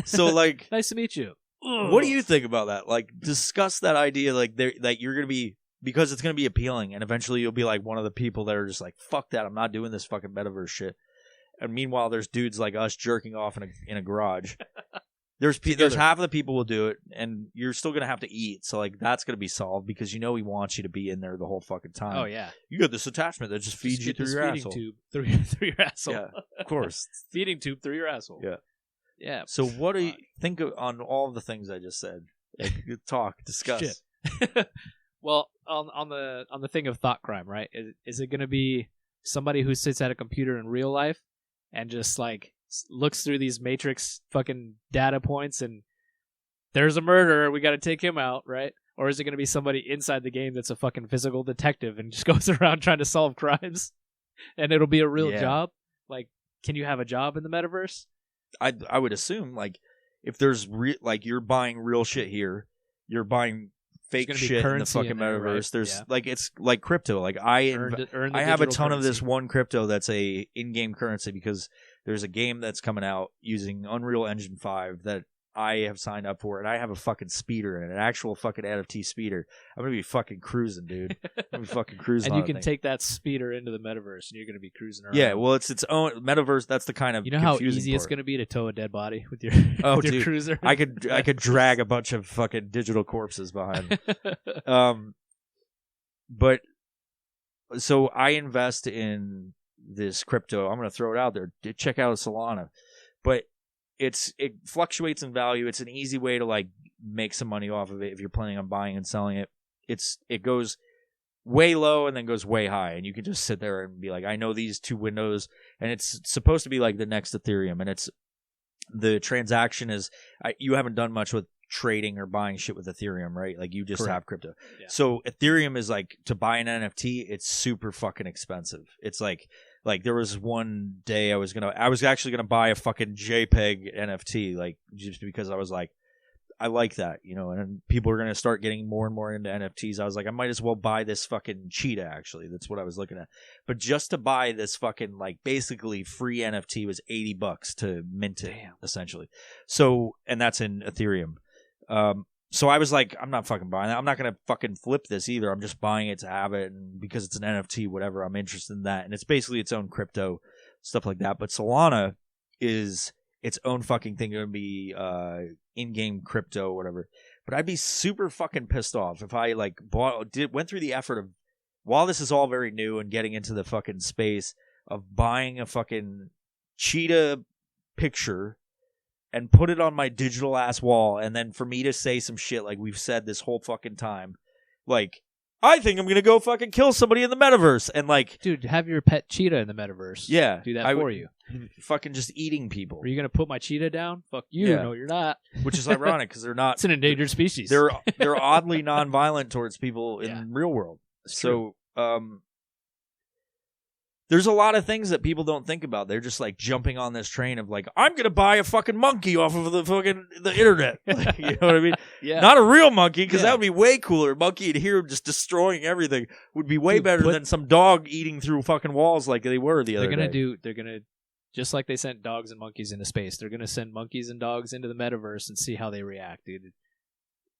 Speaker 2: So, like,
Speaker 3: Nice to meet you.
Speaker 2: what do you think about that? Like, discuss that idea, like, that you're going to be, because it's going to be appealing, and eventually you'll be like one of the people that are just like, fuck that, I'm not doing this fucking metaverse shit. And meanwhile, there's dudes like us jerking off in a garage. There's half of the people will do it, and you're still gonna have to eat. So like that's gonna be solved because he wants you to be in there the whole fucking time.
Speaker 3: Oh yeah,
Speaker 2: you got this attachment that just feeds you through your asshole.
Speaker 3: Tube through your asshole.
Speaker 2: Yeah, of course.
Speaker 3: Feeding tube through your asshole.
Speaker 2: Yeah,
Speaker 3: yeah.
Speaker 2: So what do you think on all of the things I just said? Like, talk, discuss.
Speaker 3: Shit. Well, on the thing of thought crime, right? Is it gonna be somebody who sits at a computer in real life and just like looks through these matrix fucking data points and there's a murderer, we got to take him out, right? Or is it going to be somebody inside the game that's a fucking physical detective and just goes around trying to solve crimes and it'll be a real job? Like, can you have a job in the metaverse?
Speaker 2: I would assume, like, if there's like you're buying real shit here, you're buying fake shit in the fucking metaverse. Right? There's like, it's like crypto. Like I have a ton of this one crypto that's a in-game currency because there's a game that's coming out using Unreal Engine 5 that I have signed up for, and I have a fucking speeder in it, an actual fucking NFT speeder. I'm gonna be fucking cruising, dude. I'm gonna be fucking cruising.
Speaker 3: And you can take that speeder into the metaverse, and you're gonna be cruising around.
Speaker 2: Yeah, well, it's its own metaverse. That's the kind of
Speaker 3: how easy
Speaker 2: part.
Speaker 3: It's gonna be to tow a dead body with your
Speaker 2: dude,
Speaker 3: cruiser.
Speaker 2: I could drag a bunch of fucking digital corpses behind me. But so I invest in this crypto. I'm gonna throw it out there. Check out Solana, but it fluctuates in value. It's an easy way to like make some money off of it if you're planning on buying and selling it. It goes way low and then goes way high, and you can just sit there and be like, I know these two windows, and it's supposed to be like the next Ethereum, and the transaction is you haven't done much with trading or buying shit with Ethereum, right? Like you just have crypto. Yeah. So Ethereum is like, to buy an NFT, it's super fucking expensive. It's like there was one day I was actually gonna buy a fucking JPEG NFT, like just because I was like, I like that, and people are gonna start getting more and more into NFTs. I was like, I might as well buy this fucking cheetah. Actually, that's what I was looking at. But just to buy this fucking like basically free NFT was $80 to mint it, essentially. So, and that's in Ethereum. So I was like, I'm not fucking buying that. I'm not going to fucking flip this either. I'm just buying it to have it. And because it's an NFT, whatever, I'm interested in that. And it's basically its own crypto, stuff like that. But Solana is its own fucking thing. Going to be in-game crypto or whatever. But I'd be super fucking pissed off if I like went through the effort of, while this is all very new and getting into the fucking space of buying a fucking cheetah picture and put it on my digital ass wall, and then for me to say some shit like we've said this whole fucking time, like, I think I'm gonna go fucking kill somebody in the metaverse, and like,
Speaker 3: dude, have your pet cheetah in the metaverse.
Speaker 2: Yeah,
Speaker 3: do that for you.
Speaker 2: Fucking just eating people.
Speaker 3: Are you gonna put my cheetah down? Fuck you. No, you're not.
Speaker 2: Which is ironic because they're not.
Speaker 3: It's an endangered species.
Speaker 2: They're oddly non-violent towards people in real world. So, there's a lot of things that people don't think about. They're just like jumping on this train of like, I'm gonna buy a fucking monkey off of the internet. Like, you know what I mean? Yeah. Not a real monkey, because that would be way cooler. A monkey in here just destroying everything would be way better than some dog eating through fucking walls like they were the other day. They're gonna
Speaker 3: just like they sent dogs and monkeys into space. They're gonna send monkeys and dogs into the metaverse and see how they react, dude.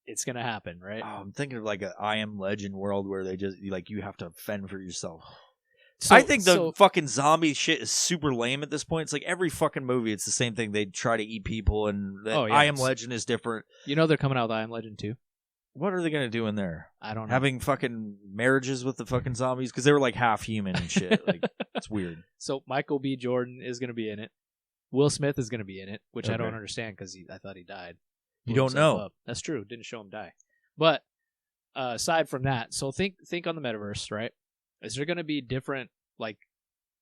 Speaker 3: It's gonna happen, right?
Speaker 2: Oh, I'm thinking of like a I Am Legend world where they just like you have to fend for yourself.
Speaker 3: So,
Speaker 2: I think the fucking zombie shit is super lame at this point. It's like every fucking movie, it's the same thing. They try to eat people, and I Am Legend is different.
Speaker 3: They're coming out with I Am Legend 2.
Speaker 2: What are they going to do in there?
Speaker 3: I don't know.
Speaker 2: Having fucking marriages with the fucking zombies? Because they were like half human and shit. Like, it's weird.
Speaker 3: So Michael B. Jordan is going to be in it. Will Smith is going to be in it, which I don't understand because I thought he died.
Speaker 2: You don't know.
Speaker 3: Up. That's true. Didn't show him die. But aside from that, so think on the metaverse, right? Is there going to be different, like,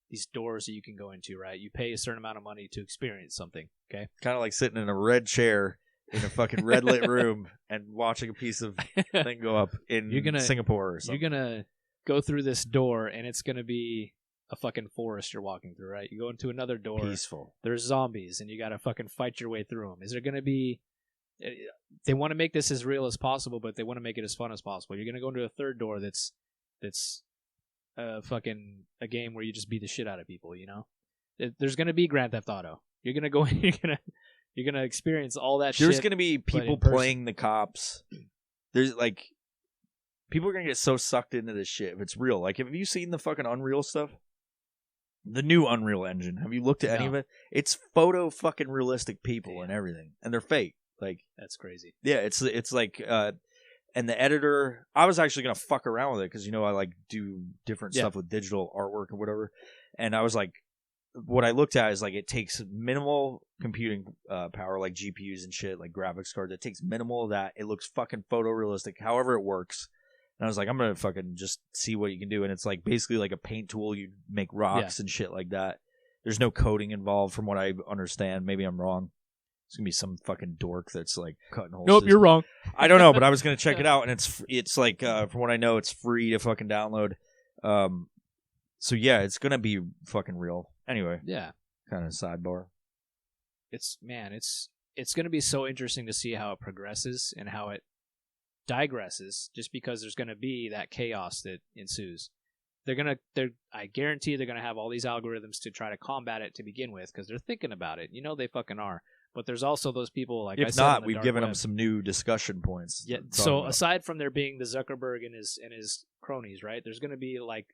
Speaker 3: these doors that you can go into, right? You pay a certain amount of money to experience something, okay?
Speaker 2: Kind of like sitting in a red chair in a fucking red lit room and watching a piece of thing go up in Singapore or something.
Speaker 3: You're going to go through this door, and it's going to be a fucking forest you're walking through, right? You go into another door.
Speaker 2: Peaceful.
Speaker 3: There's zombies, and you got to fucking fight your way through them. Is there going to be... They want to make this as real as possible, but they want to make it as fun as possible. You're going to go into a third door that's fucking a game where you just beat the shit out of people, you know? There's going to be Grand Theft Auto. You're going to go in, you're going to experience all that shit.
Speaker 2: There's going to be people playing the cops. There's like... People are going to get so sucked into this shit if it's real. Like, have you seen the fucking Unreal stuff? The new Unreal Engine. Have you looked at any of it? It's photo fucking realistic people and everything. And they're fake. Like,
Speaker 3: that's crazy.
Speaker 2: Yeah, it's like... and the editor... I was actually going to fuck around with it because, you know, I like do different stuff with digital artwork or whatever. And I was like... What I looked at is like it takes minimal computing power, like GPUs and shit, like graphics cards. It takes minimal of that. It looks fucking photorealistic, however it works. And I was like, I'm going to fucking just see what you can do. And it's like basically like a paint tool. You make rocks and shit like that. There's no coding involved from what I understand. Maybe I'm wrong. It's going to be some fucking dork that's like cutting holes.
Speaker 3: Nope, you're wrong.
Speaker 2: I don't know, but I was going to check it out. And it's like, from what I know, it's free to fucking download. So yeah, it's going to be fucking real. Anyway.
Speaker 3: Yeah.
Speaker 2: Kind of sidebar.
Speaker 3: It's going to be so interesting to see how it progresses and how it digresses, just because there's going to be that chaos that ensues. I guarantee they're going to have all these algorithms to try to combat it to begin with, because they're thinking about it. You know they fucking are. But there's also those people like
Speaker 2: if not, we've given them some new discussion points.
Speaker 3: Yeah. So aside from there being the Zuckerberg and his cronies, right? There's going to be like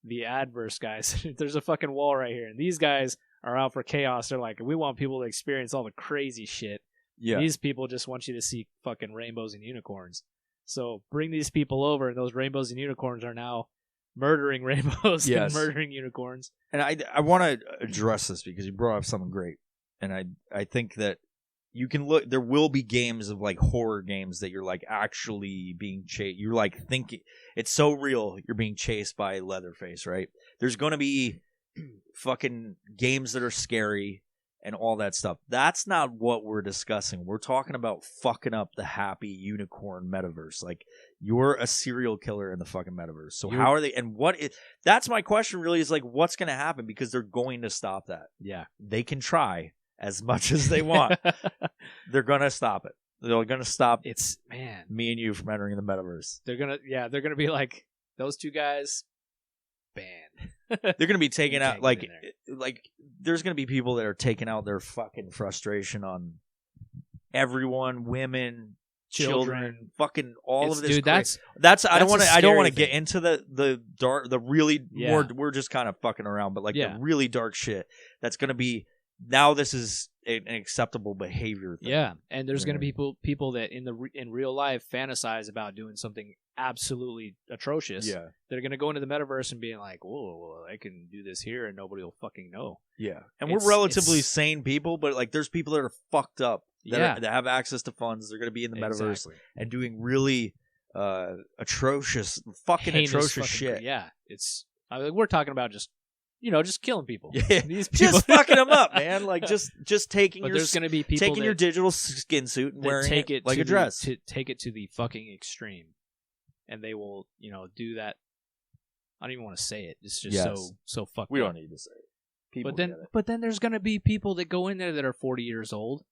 Speaker 3: the adverse guys. There's a fucking wall right here, and these guys are out for chaos. They're like, we want people to experience all the crazy shit. Yeah. These people just want you to see fucking rainbows and unicorns. So bring these people over, and those rainbows and unicorns are now murdering rainbows and murdering unicorns.
Speaker 2: And I want to address this because you brought up something great. And I think that you can look, there will be games of like horror games that you're like actually being chased. You're like thinking, it's so real, you're being chased by Leatherface, right? There's going to be fucking games that are scary and all that stuff. That's not what we're discussing. We're talking about fucking up the happy unicorn metaverse. Like, you're a serial killer in the fucking metaverse. So how are they, and that's my question really, is like, what's going to happen? Because they're going to stop that.
Speaker 3: Yeah.
Speaker 2: They can try as much as they want. They're going to stop it. They're going to stop me and you from entering the metaverse.
Speaker 3: They're going to be like, those two guys, banned.
Speaker 2: They're going to be taking out, like there's going to be people that are taking out their fucking frustration on everyone, women, children, fucking all of this. Dude, that's I don't want to get into the dark, the really more. We're just kind of fucking around, but like the really dark shit that's going to be now. This is an acceptable behavior thing.
Speaker 3: Yeah, and there's going to be people that in real life fantasize about doing something absolutely atrocious.
Speaker 2: Yeah,
Speaker 3: they're going to go into the metaverse and being like, whoa, I can do this here and nobody will fucking know.
Speaker 2: Yeah, and we're relatively sane people, but like there's people that are fucked up that have access to funds. They're going to be in the metaverse and doing really atrocious, atrocious shit.
Speaker 3: Yeah, we're talking about just killing people.
Speaker 2: Yeah, these people. Just fucking them up, man. Like just taking
Speaker 3: there's going to be people
Speaker 2: taking your digital skin suit and wearing it like a dress.
Speaker 3: To take it to the fucking extreme. And they will, do that. I don't even want to say it. It's just so fucked up.
Speaker 2: We don't need to say it. People
Speaker 3: but then there's going to be people that go in there that are 40 years old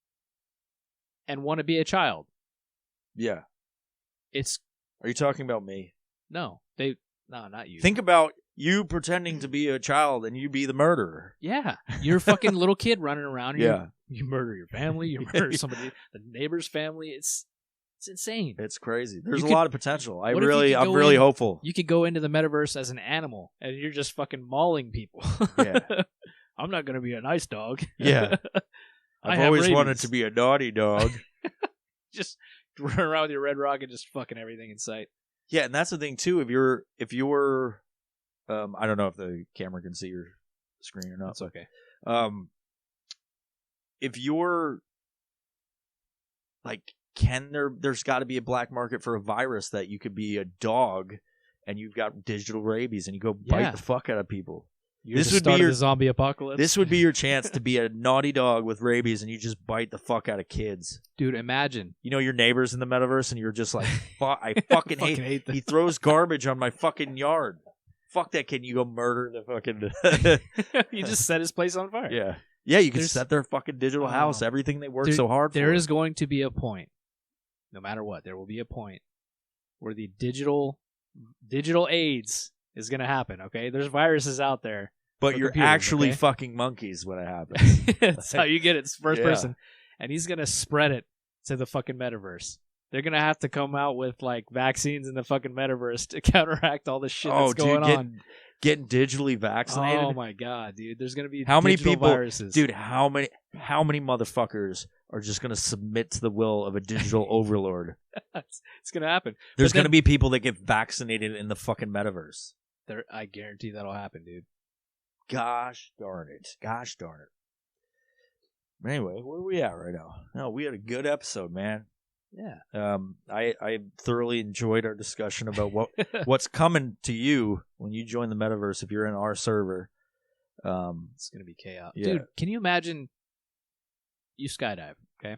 Speaker 3: and want to be a child.
Speaker 2: Yeah. Are you talking about me?
Speaker 3: No, not you.
Speaker 2: Think about you pretending to be a child and you be the murderer.
Speaker 3: Yeah. You're a fucking little kid running around. You murder your family. You murder somebody, the neighbor's family. It's insane.
Speaker 2: It's crazy. There's a lot of potential. I'm really hopeful.
Speaker 3: You could go into the metaverse as an animal, and you're just fucking mauling people.
Speaker 2: Yeah.
Speaker 3: I'm not going to be a nice dog.
Speaker 2: Yeah. I've always wanted to be a naughty dog.
Speaker 3: Just run around with your red rock and just fucking everything in sight.
Speaker 2: Yeah, and that's the thing too. If you're, I don't know if the camera can see your screen or not.
Speaker 3: It's okay.
Speaker 2: If you're like, there's got to be a black market for a virus that you could be a dog and you've got digital rabies and you go bite the fuck out of people.
Speaker 3: This would be the zombie apocalypse.
Speaker 2: This would be your chance to be a naughty dog with rabies and you just bite the fuck out of kids.
Speaker 3: Dude, imagine.
Speaker 2: Your neighbors in the metaverse and you're just like, I fucking hate them. He throws garbage on my fucking yard. fuck that kid. You go murder the fucking.
Speaker 3: You just set his place on fire.
Speaker 2: Yeah. Yeah, you can
Speaker 3: There's-
Speaker 2: set their fucking digital house, everything they worked
Speaker 3: There-
Speaker 2: so hard for.
Speaker 3: There is going to be a point, no matter what, there will be a point where the digital AIDS is going to happen, okay? There's viruses out there.
Speaker 2: But
Speaker 3: for
Speaker 2: you're
Speaker 3: computers,
Speaker 2: actually
Speaker 3: okay?
Speaker 2: fucking monkeys when it happens.
Speaker 3: That's how you get it. It's first
Speaker 2: Yeah.
Speaker 3: person. And he's going to spread it to the fucking metaverse. They're going to have to come out with like vaccines in the fucking metaverse to counteract all the shit that's going on.
Speaker 2: Getting digitally vaccinated.
Speaker 3: Oh my god, dude! There's gonna be
Speaker 2: How many
Speaker 3: digital
Speaker 2: people,
Speaker 3: viruses.
Speaker 2: dude? How many motherfuckers are just gonna submit to the will of a digital overlord?
Speaker 3: It's gonna happen.
Speaker 2: There's
Speaker 3: But then-
Speaker 2: gonna be people that get vaccinated in the fucking metaverse.
Speaker 3: I guarantee that'll happen, dude.
Speaker 2: Gosh darn it! Anyway, where are we at right now? No, we had a good episode, man.
Speaker 3: Yeah.
Speaker 2: I thoroughly enjoyed our discussion about what's coming to you when you join the metaverse if you're in our server.
Speaker 3: It's gonna be chaos,
Speaker 2: Yeah.
Speaker 3: dude. Can you imagine? You skydive, okay?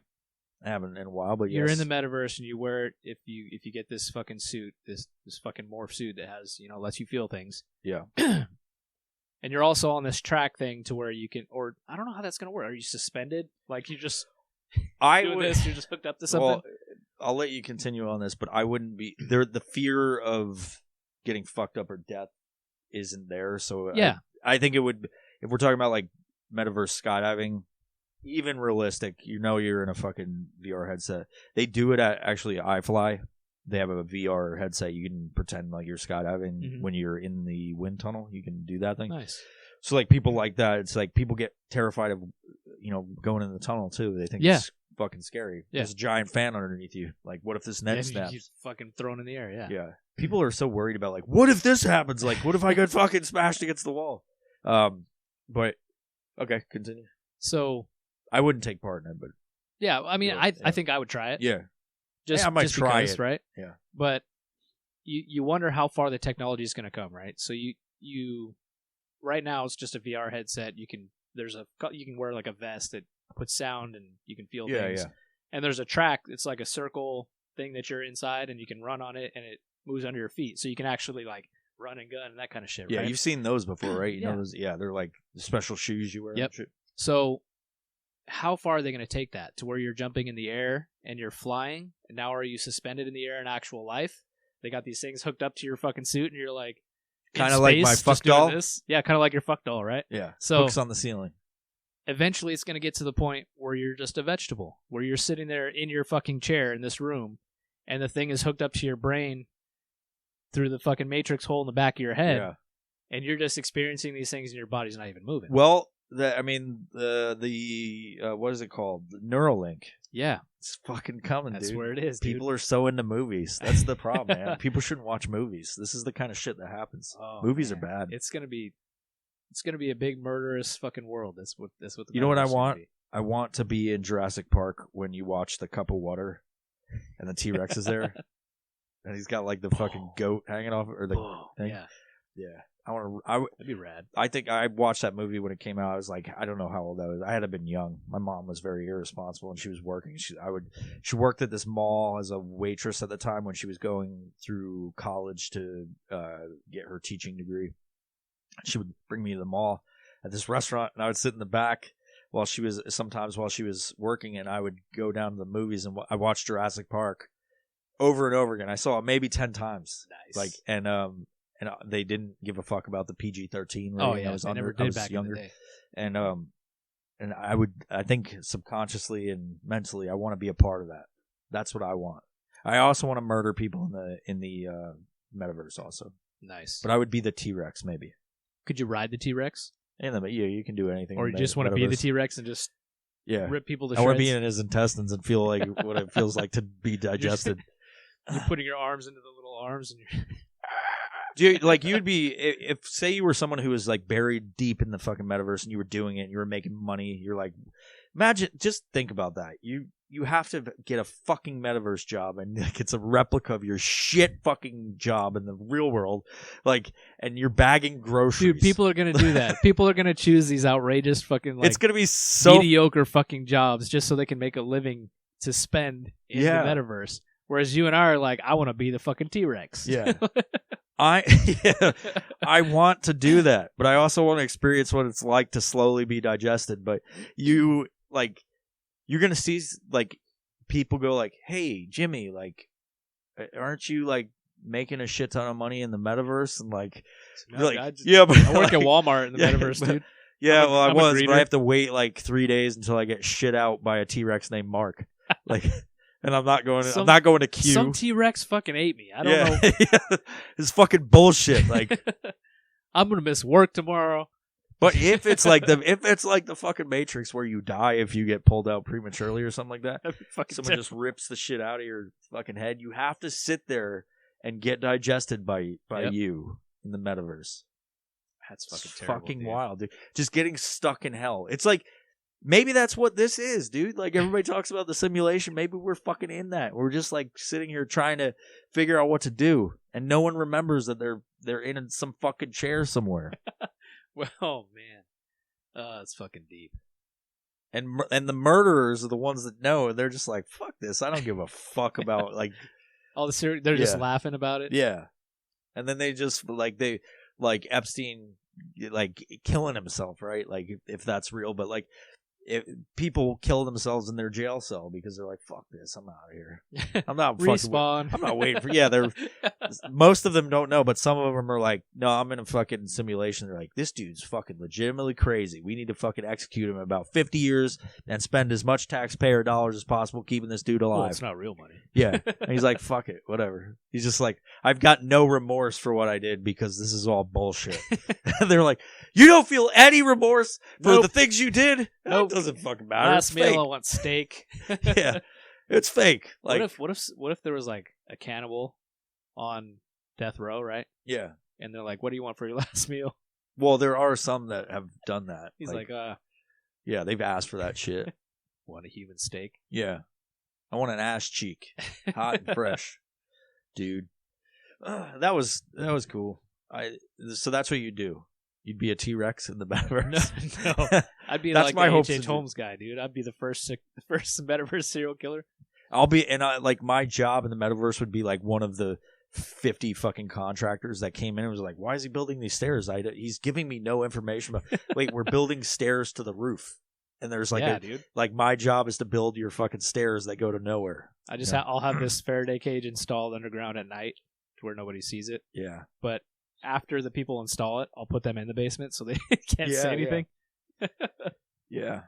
Speaker 2: I haven't in a while, but
Speaker 3: You're
Speaker 2: yes.
Speaker 3: in the metaverse and you wear it. If you get this fucking suit, this fucking morph suit that has lets you feel things.
Speaker 2: Yeah.
Speaker 3: And you're also on this track thing to where you can, or I don't know how that's gonna work. Are you suspended? Like you just doing this? You're just hooked up to something.
Speaker 2: Well, I'll let you continue on this, but I wouldn't be there. The fear of getting fucked up or death isn't there. So
Speaker 3: yeah.
Speaker 2: I think it would. If we're talking about like metaverse skydiving, even realistic, you're in a fucking VR headset. They do it at actually iFly. They have a VR headset. You can pretend like you're skydiving when you're in the wind tunnel. You can do that thing.
Speaker 3: Nice.
Speaker 2: So like people like that, it's like people get terrified of going in the tunnel too. They think it's fucking scary.
Speaker 3: Yeah.
Speaker 2: There's a giant fan underneath you. Like what if this net
Speaker 3: Yeah,
Speaker 2: snaps?
Speaker 3: you fucking thrown in the air. Yeah.
Speaker 2: Yeah. People are so worried about like what if this happens? Like what if I get fucking smashed against the wall? But okay, continue.
Speaker 3: So
Speaker 2: I wouldn't take part in it, but
Speaker 3: yeah, I mean,
Speaker 2: Yeah.
Speaker 3: I think I would try it.
Speaker 2: yeah.
Speaker 3: Just
Speaker 2: I might
Speaker 3: just
Speaker 2: try
Speaker 3: because,
Speaker 2: it.
Speaker 3: right?
Speaker 2: Yeah.
Speaker 3: But you wonder how far the technology is going to come, right? So you right now it's just a VR headset. You can wear like a vest that puts sound and you can feel things.
Speaker 2: Yeah.
Speaker 3: And there's a track. It's like a circle thing that you're inside, and you can run on it, and it moves under your feet, so you can actually like run and gun and that kind of shit.
Speaker 2: Yeah,
Speaker 3: right?
Speaker 2: you've seen those before, right? You
Speaker 3: Yeah.
Speaker 2: know those. Yeah, they're like special shoes you wear.
Speaker 3: Yep.
Speaker 2: And shit.
Speaker 3: So how far are they going to take that to where you're jumping in the air and you're flying? And now are you suspended in the air in actual life? They got these things hooked up to your fucking suit, and you're like,
Speaker 2: Kind of like my
Speaker 3: just
Speaker 2: fuck
Speaker 3: doing
Speaker 2: doll?
Speaker 3: this? Yeah, kind of like your fuck doll, right?
Speaker 2: Yeah.
Speaker 3: So-
Speaker 2: hooks on the ceiling.
Speaker 3: Eventually, it's going to get to the point where you're just a vegetable, where you're sitting there in your fucking chair in this room, and the thing is hooked up to your brain through the fucking matrix hole in the back of your head,
Speaker 2: Yeah.
Speaker 3: and you're just experiencing these things, and your body's not even moving.
Speaker 2: Well, the what is it called? The Neuralink.
Speaker 3: Yeah,
Speaker 2: It's fucking coming,
Speaker 3: that's
Speaker 2: dude.
Speaker 3: where it is, dude.
Speaker 2: People are so into movies. That's the problem, man. People shouldn't watch movies. This is the kind of shit that happens.
Speaker 3: Oh,
Speaker 2: Movies
Speaker 3: man.
Speaker 2: are bad.
Speaker 3: It's gonna be a big murderous fucking world. That's what the
Speaker 2: You know what I
Speaker 3: metaverse is gonna
Speaker 2: want?
Speaker 3: be.
Speaker 2: I want to be in Jurassic Park when you watch the cup of water and the T-Rex is there. And he's got like the fucking goat hanging off or the
Speaker 3: Oh,
Speaker 2: thing.
Speaker 3: yeah,
Speaker 2: Yeah. That'd
Speaker 3: be rad.
Speaker 2: I think I watched that movie when it came out. I was like, I don't know how old I was. I had to have been young. My mom was very irresponsible, and she was working. She worked at this mall as a waitress at the time when she was going through college to get her teaching degree. She would bring me to the mall at this restaurant, and I would sit in the back while she was working, and I would go down to the movies, and I watched Jurassic Park over and over again. I saw it maybe 10 times.
Speaker 3: Nice.
Speaker 2: And they didn't give a fuck about the PG-13 rating.
Speaker 3: Oh yeah,
Speaker 2: I was
Speaker 3: they
Speaker 2: under,
Speaker 3: never
Speaker 2: I
Speaker 3: did
Speaker 2: was
Speaker 3: back
Speaker 2: younger,
Speaker 3: in the day.
Speaker 2: and I think subconsciously and mentally I want to be a part of that. That's what I want. I also want to murder people in the metaverse also.
Speaker 3: Nice.
Speaker 2: But I would be the T-Rex maybe.
Speaker 3: Could you ride the T-Rex,
Speaker 2: You can do anything.
Speaker 3: or
Speaker 2: in
Speaker 3: you
Speaker 2: the
Speaker 3: just want to be the
Speaker 2: metaverse.
Speaker 3: T-Rex and just
Speaker 2: Yeah.
Speaker 3: rip people to
Speaker 2: I
Speaker 3: shreds?
Speaker 2: want to be in his intestines and feel like what it feels like to be digested.
Speaker 3: You're putting your arms into the little arms, and you're
Speaker 2: You'd be if say you were someone who was like buried deep in the fucking metaverse and you were doing it and you were making money. You're like, imagine, just think about that. You have to get a fucking metaverse job, and like it's a replica of your shit fucking job in the real world, like, and you're bagging groceries.
Speaker 3: dude. People are gonna do that. People are gonna choose these outrageous fucking like
Speaker 2: it's gonna be so
Speaker 3: mediocre fucking jobs just so they can make a living to spend in
Speaker 2: Yeah.
Speaker 3: the metaverse. Whereas you and I are like, I want to be the fucking T-Rex.
Speaker 2: Yeah. I want to do that, but I also want to experience what it's like to slowly be digested. But you're gonna see like people go like, "Hey, Jimmy, like, aren't you like making a shit ton of money in the metaverse?" And like,
Speaker 3: No,
Speaker 2: like
Speaker 3: I
Speaker 2: but
Speaker 3: work
Speaker 2: like,
Speaker 3: at Walmart in the metaverse,
Speaker 2: but,
Speaker 3: dude.
Speaker 2: Yeah,
Speaker 3: I'm a
Speaker 2: but
Speaker 3: greeter.
Speaker 2: I have to wait like 3 days until I get shit out by a T-Rex named Mark. Like, and I'm not going to Q.
Speaker 3: Some T-Rex fucking ate me. I don't know.
Speaker 2: Yeah. It's fucking bullshit. Like,
Speaker 3: I'm gonna miss work tomorrow.
Speaker 2: but if it's like the fucking Matrix where you die if you get pulled out prematurely or something like that, someone just rips the shit out of your fucking head. You have to sit there and get digested by you in the metaverse.
Speaker 3: That's fucking terrible.
Speaker 2: Fucking
Speaker 3: dude.
Speaker 2: wild, dude. Just getting stuck in hell. It's like maybe that's what this is, dude. Like everybody talks about the simulation. Maybe we're fucking in that. We're just like sitting here trying to figure out what to do, and no one remembers that they're in some fucking chair somewhere.
Speaker 3: Well, man, it's fucking deep.
Speaker 2: And the murderers are the ones that know. They're just like, fuck this. I don't give a fuck about like
Speaker 3: All the they're just laughing about it.
Speaker 2: Yeah, and then they just like Epstein, like killing himself, right? Like if that's real, but like if people kill themselves in their jail cell because they're like, "Fuck this, I'm out of here. I'm not
Speaker 3: Respawn.
Speaker 2: I'm not waiting for." Yeah, they're most of them don't know, but some of them are like, "No, I'm in a fucking simulation." They're like, "This dude's fucking legitimately crazy. We need to fucking execute him in about 50 years and spend as much taxpayer dollars as possible keeping this dude alive."
Speaker 3: Well, it's not real money.
Speaker 2: Yeah, and he's like, "Fuck it, whatever." He's just like, "I've got no remorse for what I did because this is all bullshit." They're like, "You don't feel any remorse for the things you did?"
Speaker 3: Nope.
Speaker 2: It doesn't fucking matter.
Speaker 3: Last
Speaker 2: It's
Speaker 3: meal,
Speaker 2: fake.
Speaker 3: I want steak.
Speaker 2: Yeah, it's fake. Like,
Speaker 3: what if there was like a cannibal on death row, right?
Speaker 2: yeah.
Speaker 3: And they're like, "What do you want for your last meal?"
Speaker 2: Well, there are some that have done that.
Speaker 3: He's like,
Speaker 2: yeah, they've asked for that shit.
Speaker 3: "Want a human steak?"
Speaker 2: Yeah, I want an ass cheek, hot and fresh, dude. That was cool. So that's what you do. You'd be a T-Rex in the metaverse.
Speaker 3: No, I'd be
Speaker 2: That's
Speaker 3: like
Speaker 2: my
Speaker 3: the
Speaker 2: hopes
Speaker 3: H.H.
Speaker 2: to do.
Speaker 3: Holmes guy, dude. I'd be the first metaverse serial killer.
Speaker 2: I'll be, and like my job in the metaverse would be like one of the 50 fucking contractors that came in and was like, "Why is he building these stairs? He's giving me no information about." Wait, we're building stairs to the roof, and there's like
Speaker 3: dude.
Speaker 2: like my job is to build your fucking stairs that go to nowhere.
Speaker 3: I just I'll have this Faraday cage installed underground at night to where nobody sees it.
Speaker 2: Yeah,
Speaker 3: But after the people install it, I'll put them in the basement so they can't say anything.
Speaker 2: yeah.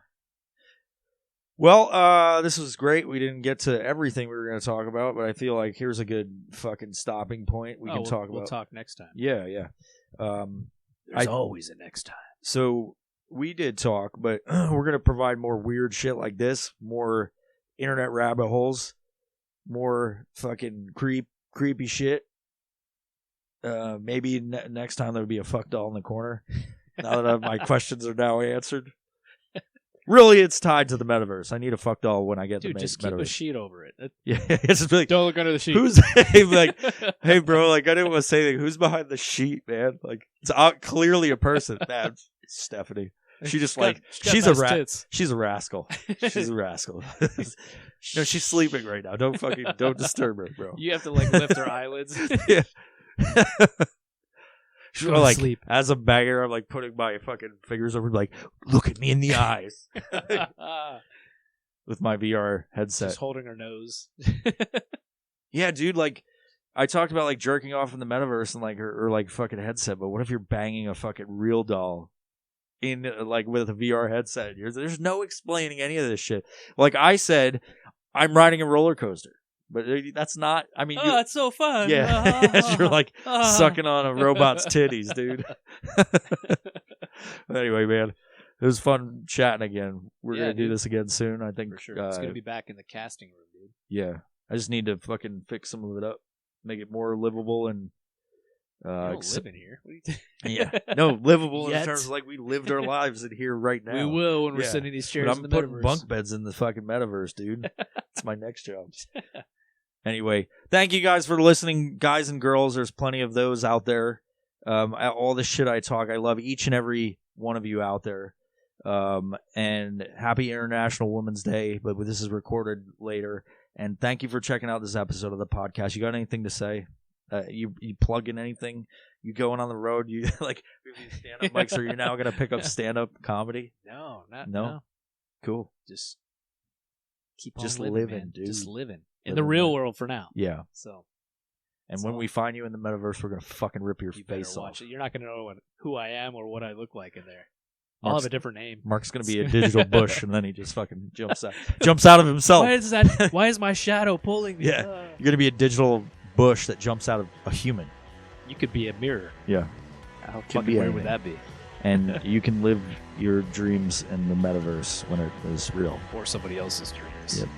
Speaker 2: Well, this was great. We didn't get to everything we were going to talk about, but I feel like here's a good fucking stopping point. We can talk about.
Speaker 3: We'll talk next time.
Speaker 2: Yeah.
Speaker 3: There's always a next time.
Speaker 2: So we did talk, but we're going to provide more weird shit like this, more internet rabbit holes, more fucking creepy shit. Maybe next time there'll be a fuck doll in the corner. Now that my questions are now answered. Really, it's tied to the metaverse. I need a fuck doll when I get
Speaker 3: Dude,
Speaker 2: the
Speaker 3: just
Speaker 2: metaverse.
Speaker 3: keep a sheet over it.
Speaker 2: Yeah, it's just like,
Speaker 3: Don't look under the sheet.
Speaker 2: who's like, hey, bro, like I didn't want to say anything. Who's behind the sheet, man? Like it's clearly a person. Man, it's Stephanie. She just she's a she's a rascal. She's a rascal. No, she's sleeping right now. Don't disturb her, bro.
Speaker 3: You have to like lift her eyelids.
Speaker 2: Yeah.
Speaker 3: She's
Speaker 2: like
Speaker 3: sleep.
Speaker 2: as a bagger, I'm like putting my fucking fingers over, like, look at me in the eyes with my VR headset.
Speaker 3: Just holding her nose.
Speaker 2: Yeah, dude. Like, I talked about like jerking off in the metaverse and like or like fucking headset, but what if you're banging a fucking real doll in like with a VR headset? There's no explaining any of this shit. Like I said, I'm riding a roller coaster. But that's not. I mean,
Speaker 3: it's so fun.
Speaker 2: Yeah, you're like sucking on a robot's titties, dude. Anyway, man, it was fun chatting again. We're gonna do this again soon. I think
Speaker 3: for sure. It's gonna be back in the casting room, dude.
Speaker 2: Yeah, I just need to fucking fix some of it up, make it more livable and.
Speaker 3: You don't live in here. What do you
Speaker 2: Yeah, no, livable in terms of like we lived our lives in here right now.
Speaker 3: We will when we're sitting in these chairs.
Speaker 2: But I'm
Speaker 3: in the
Speaker 2: putting
Speaker 3: metaverse.
Speaker 2: bunk beds in the fucking metaverse, dude. It's my next job. Anyway, thank you guys for listening, guys and girls. There's plenty of those out there. All the shit I talk, I love each and every one of you out there. And happy International Women's Day, but this is recorded later. And thank you for checking out this episode of the podcast. You got anything to say? You plug in anything. You going on the road. You like stand up mics. Are you now gonna pick up stand up comedy?
Speaker 3: No,
Speaker 2: no. Cool.
Speaker 3: Just keep on
Speaker 2: just
Speaker 3: living, man.
Speaker 2: dude.
Speaker 3: Just living in the real world for now.
Speaker 2: Yeah.
Speaker 3: So.
Speaker 2: And when we find you in the metaverse, we're gonna fucking rip your face off.
Speaker 3: Watch it. You're not gonna know who I am or what I look like in there. I'll have a different name.
Speaker 2: Mark's gonna be a digital bush, and then he just fucking jumps out of himself.
Speaker 3: Why is my shadow pulling me?
Speaker 2: Yeah, you're gonna be a digital bush that jumps out of a human.
Speaker 3: You could be a mirror.
Speaker 2: Yeah.
Speaker 3: How fucking weird would that be?
Speaker 2: And you can live your dreams in the metaverse when it is real.
Speaker 3: Or somebody else's dreams.
Speaker 2: Yep.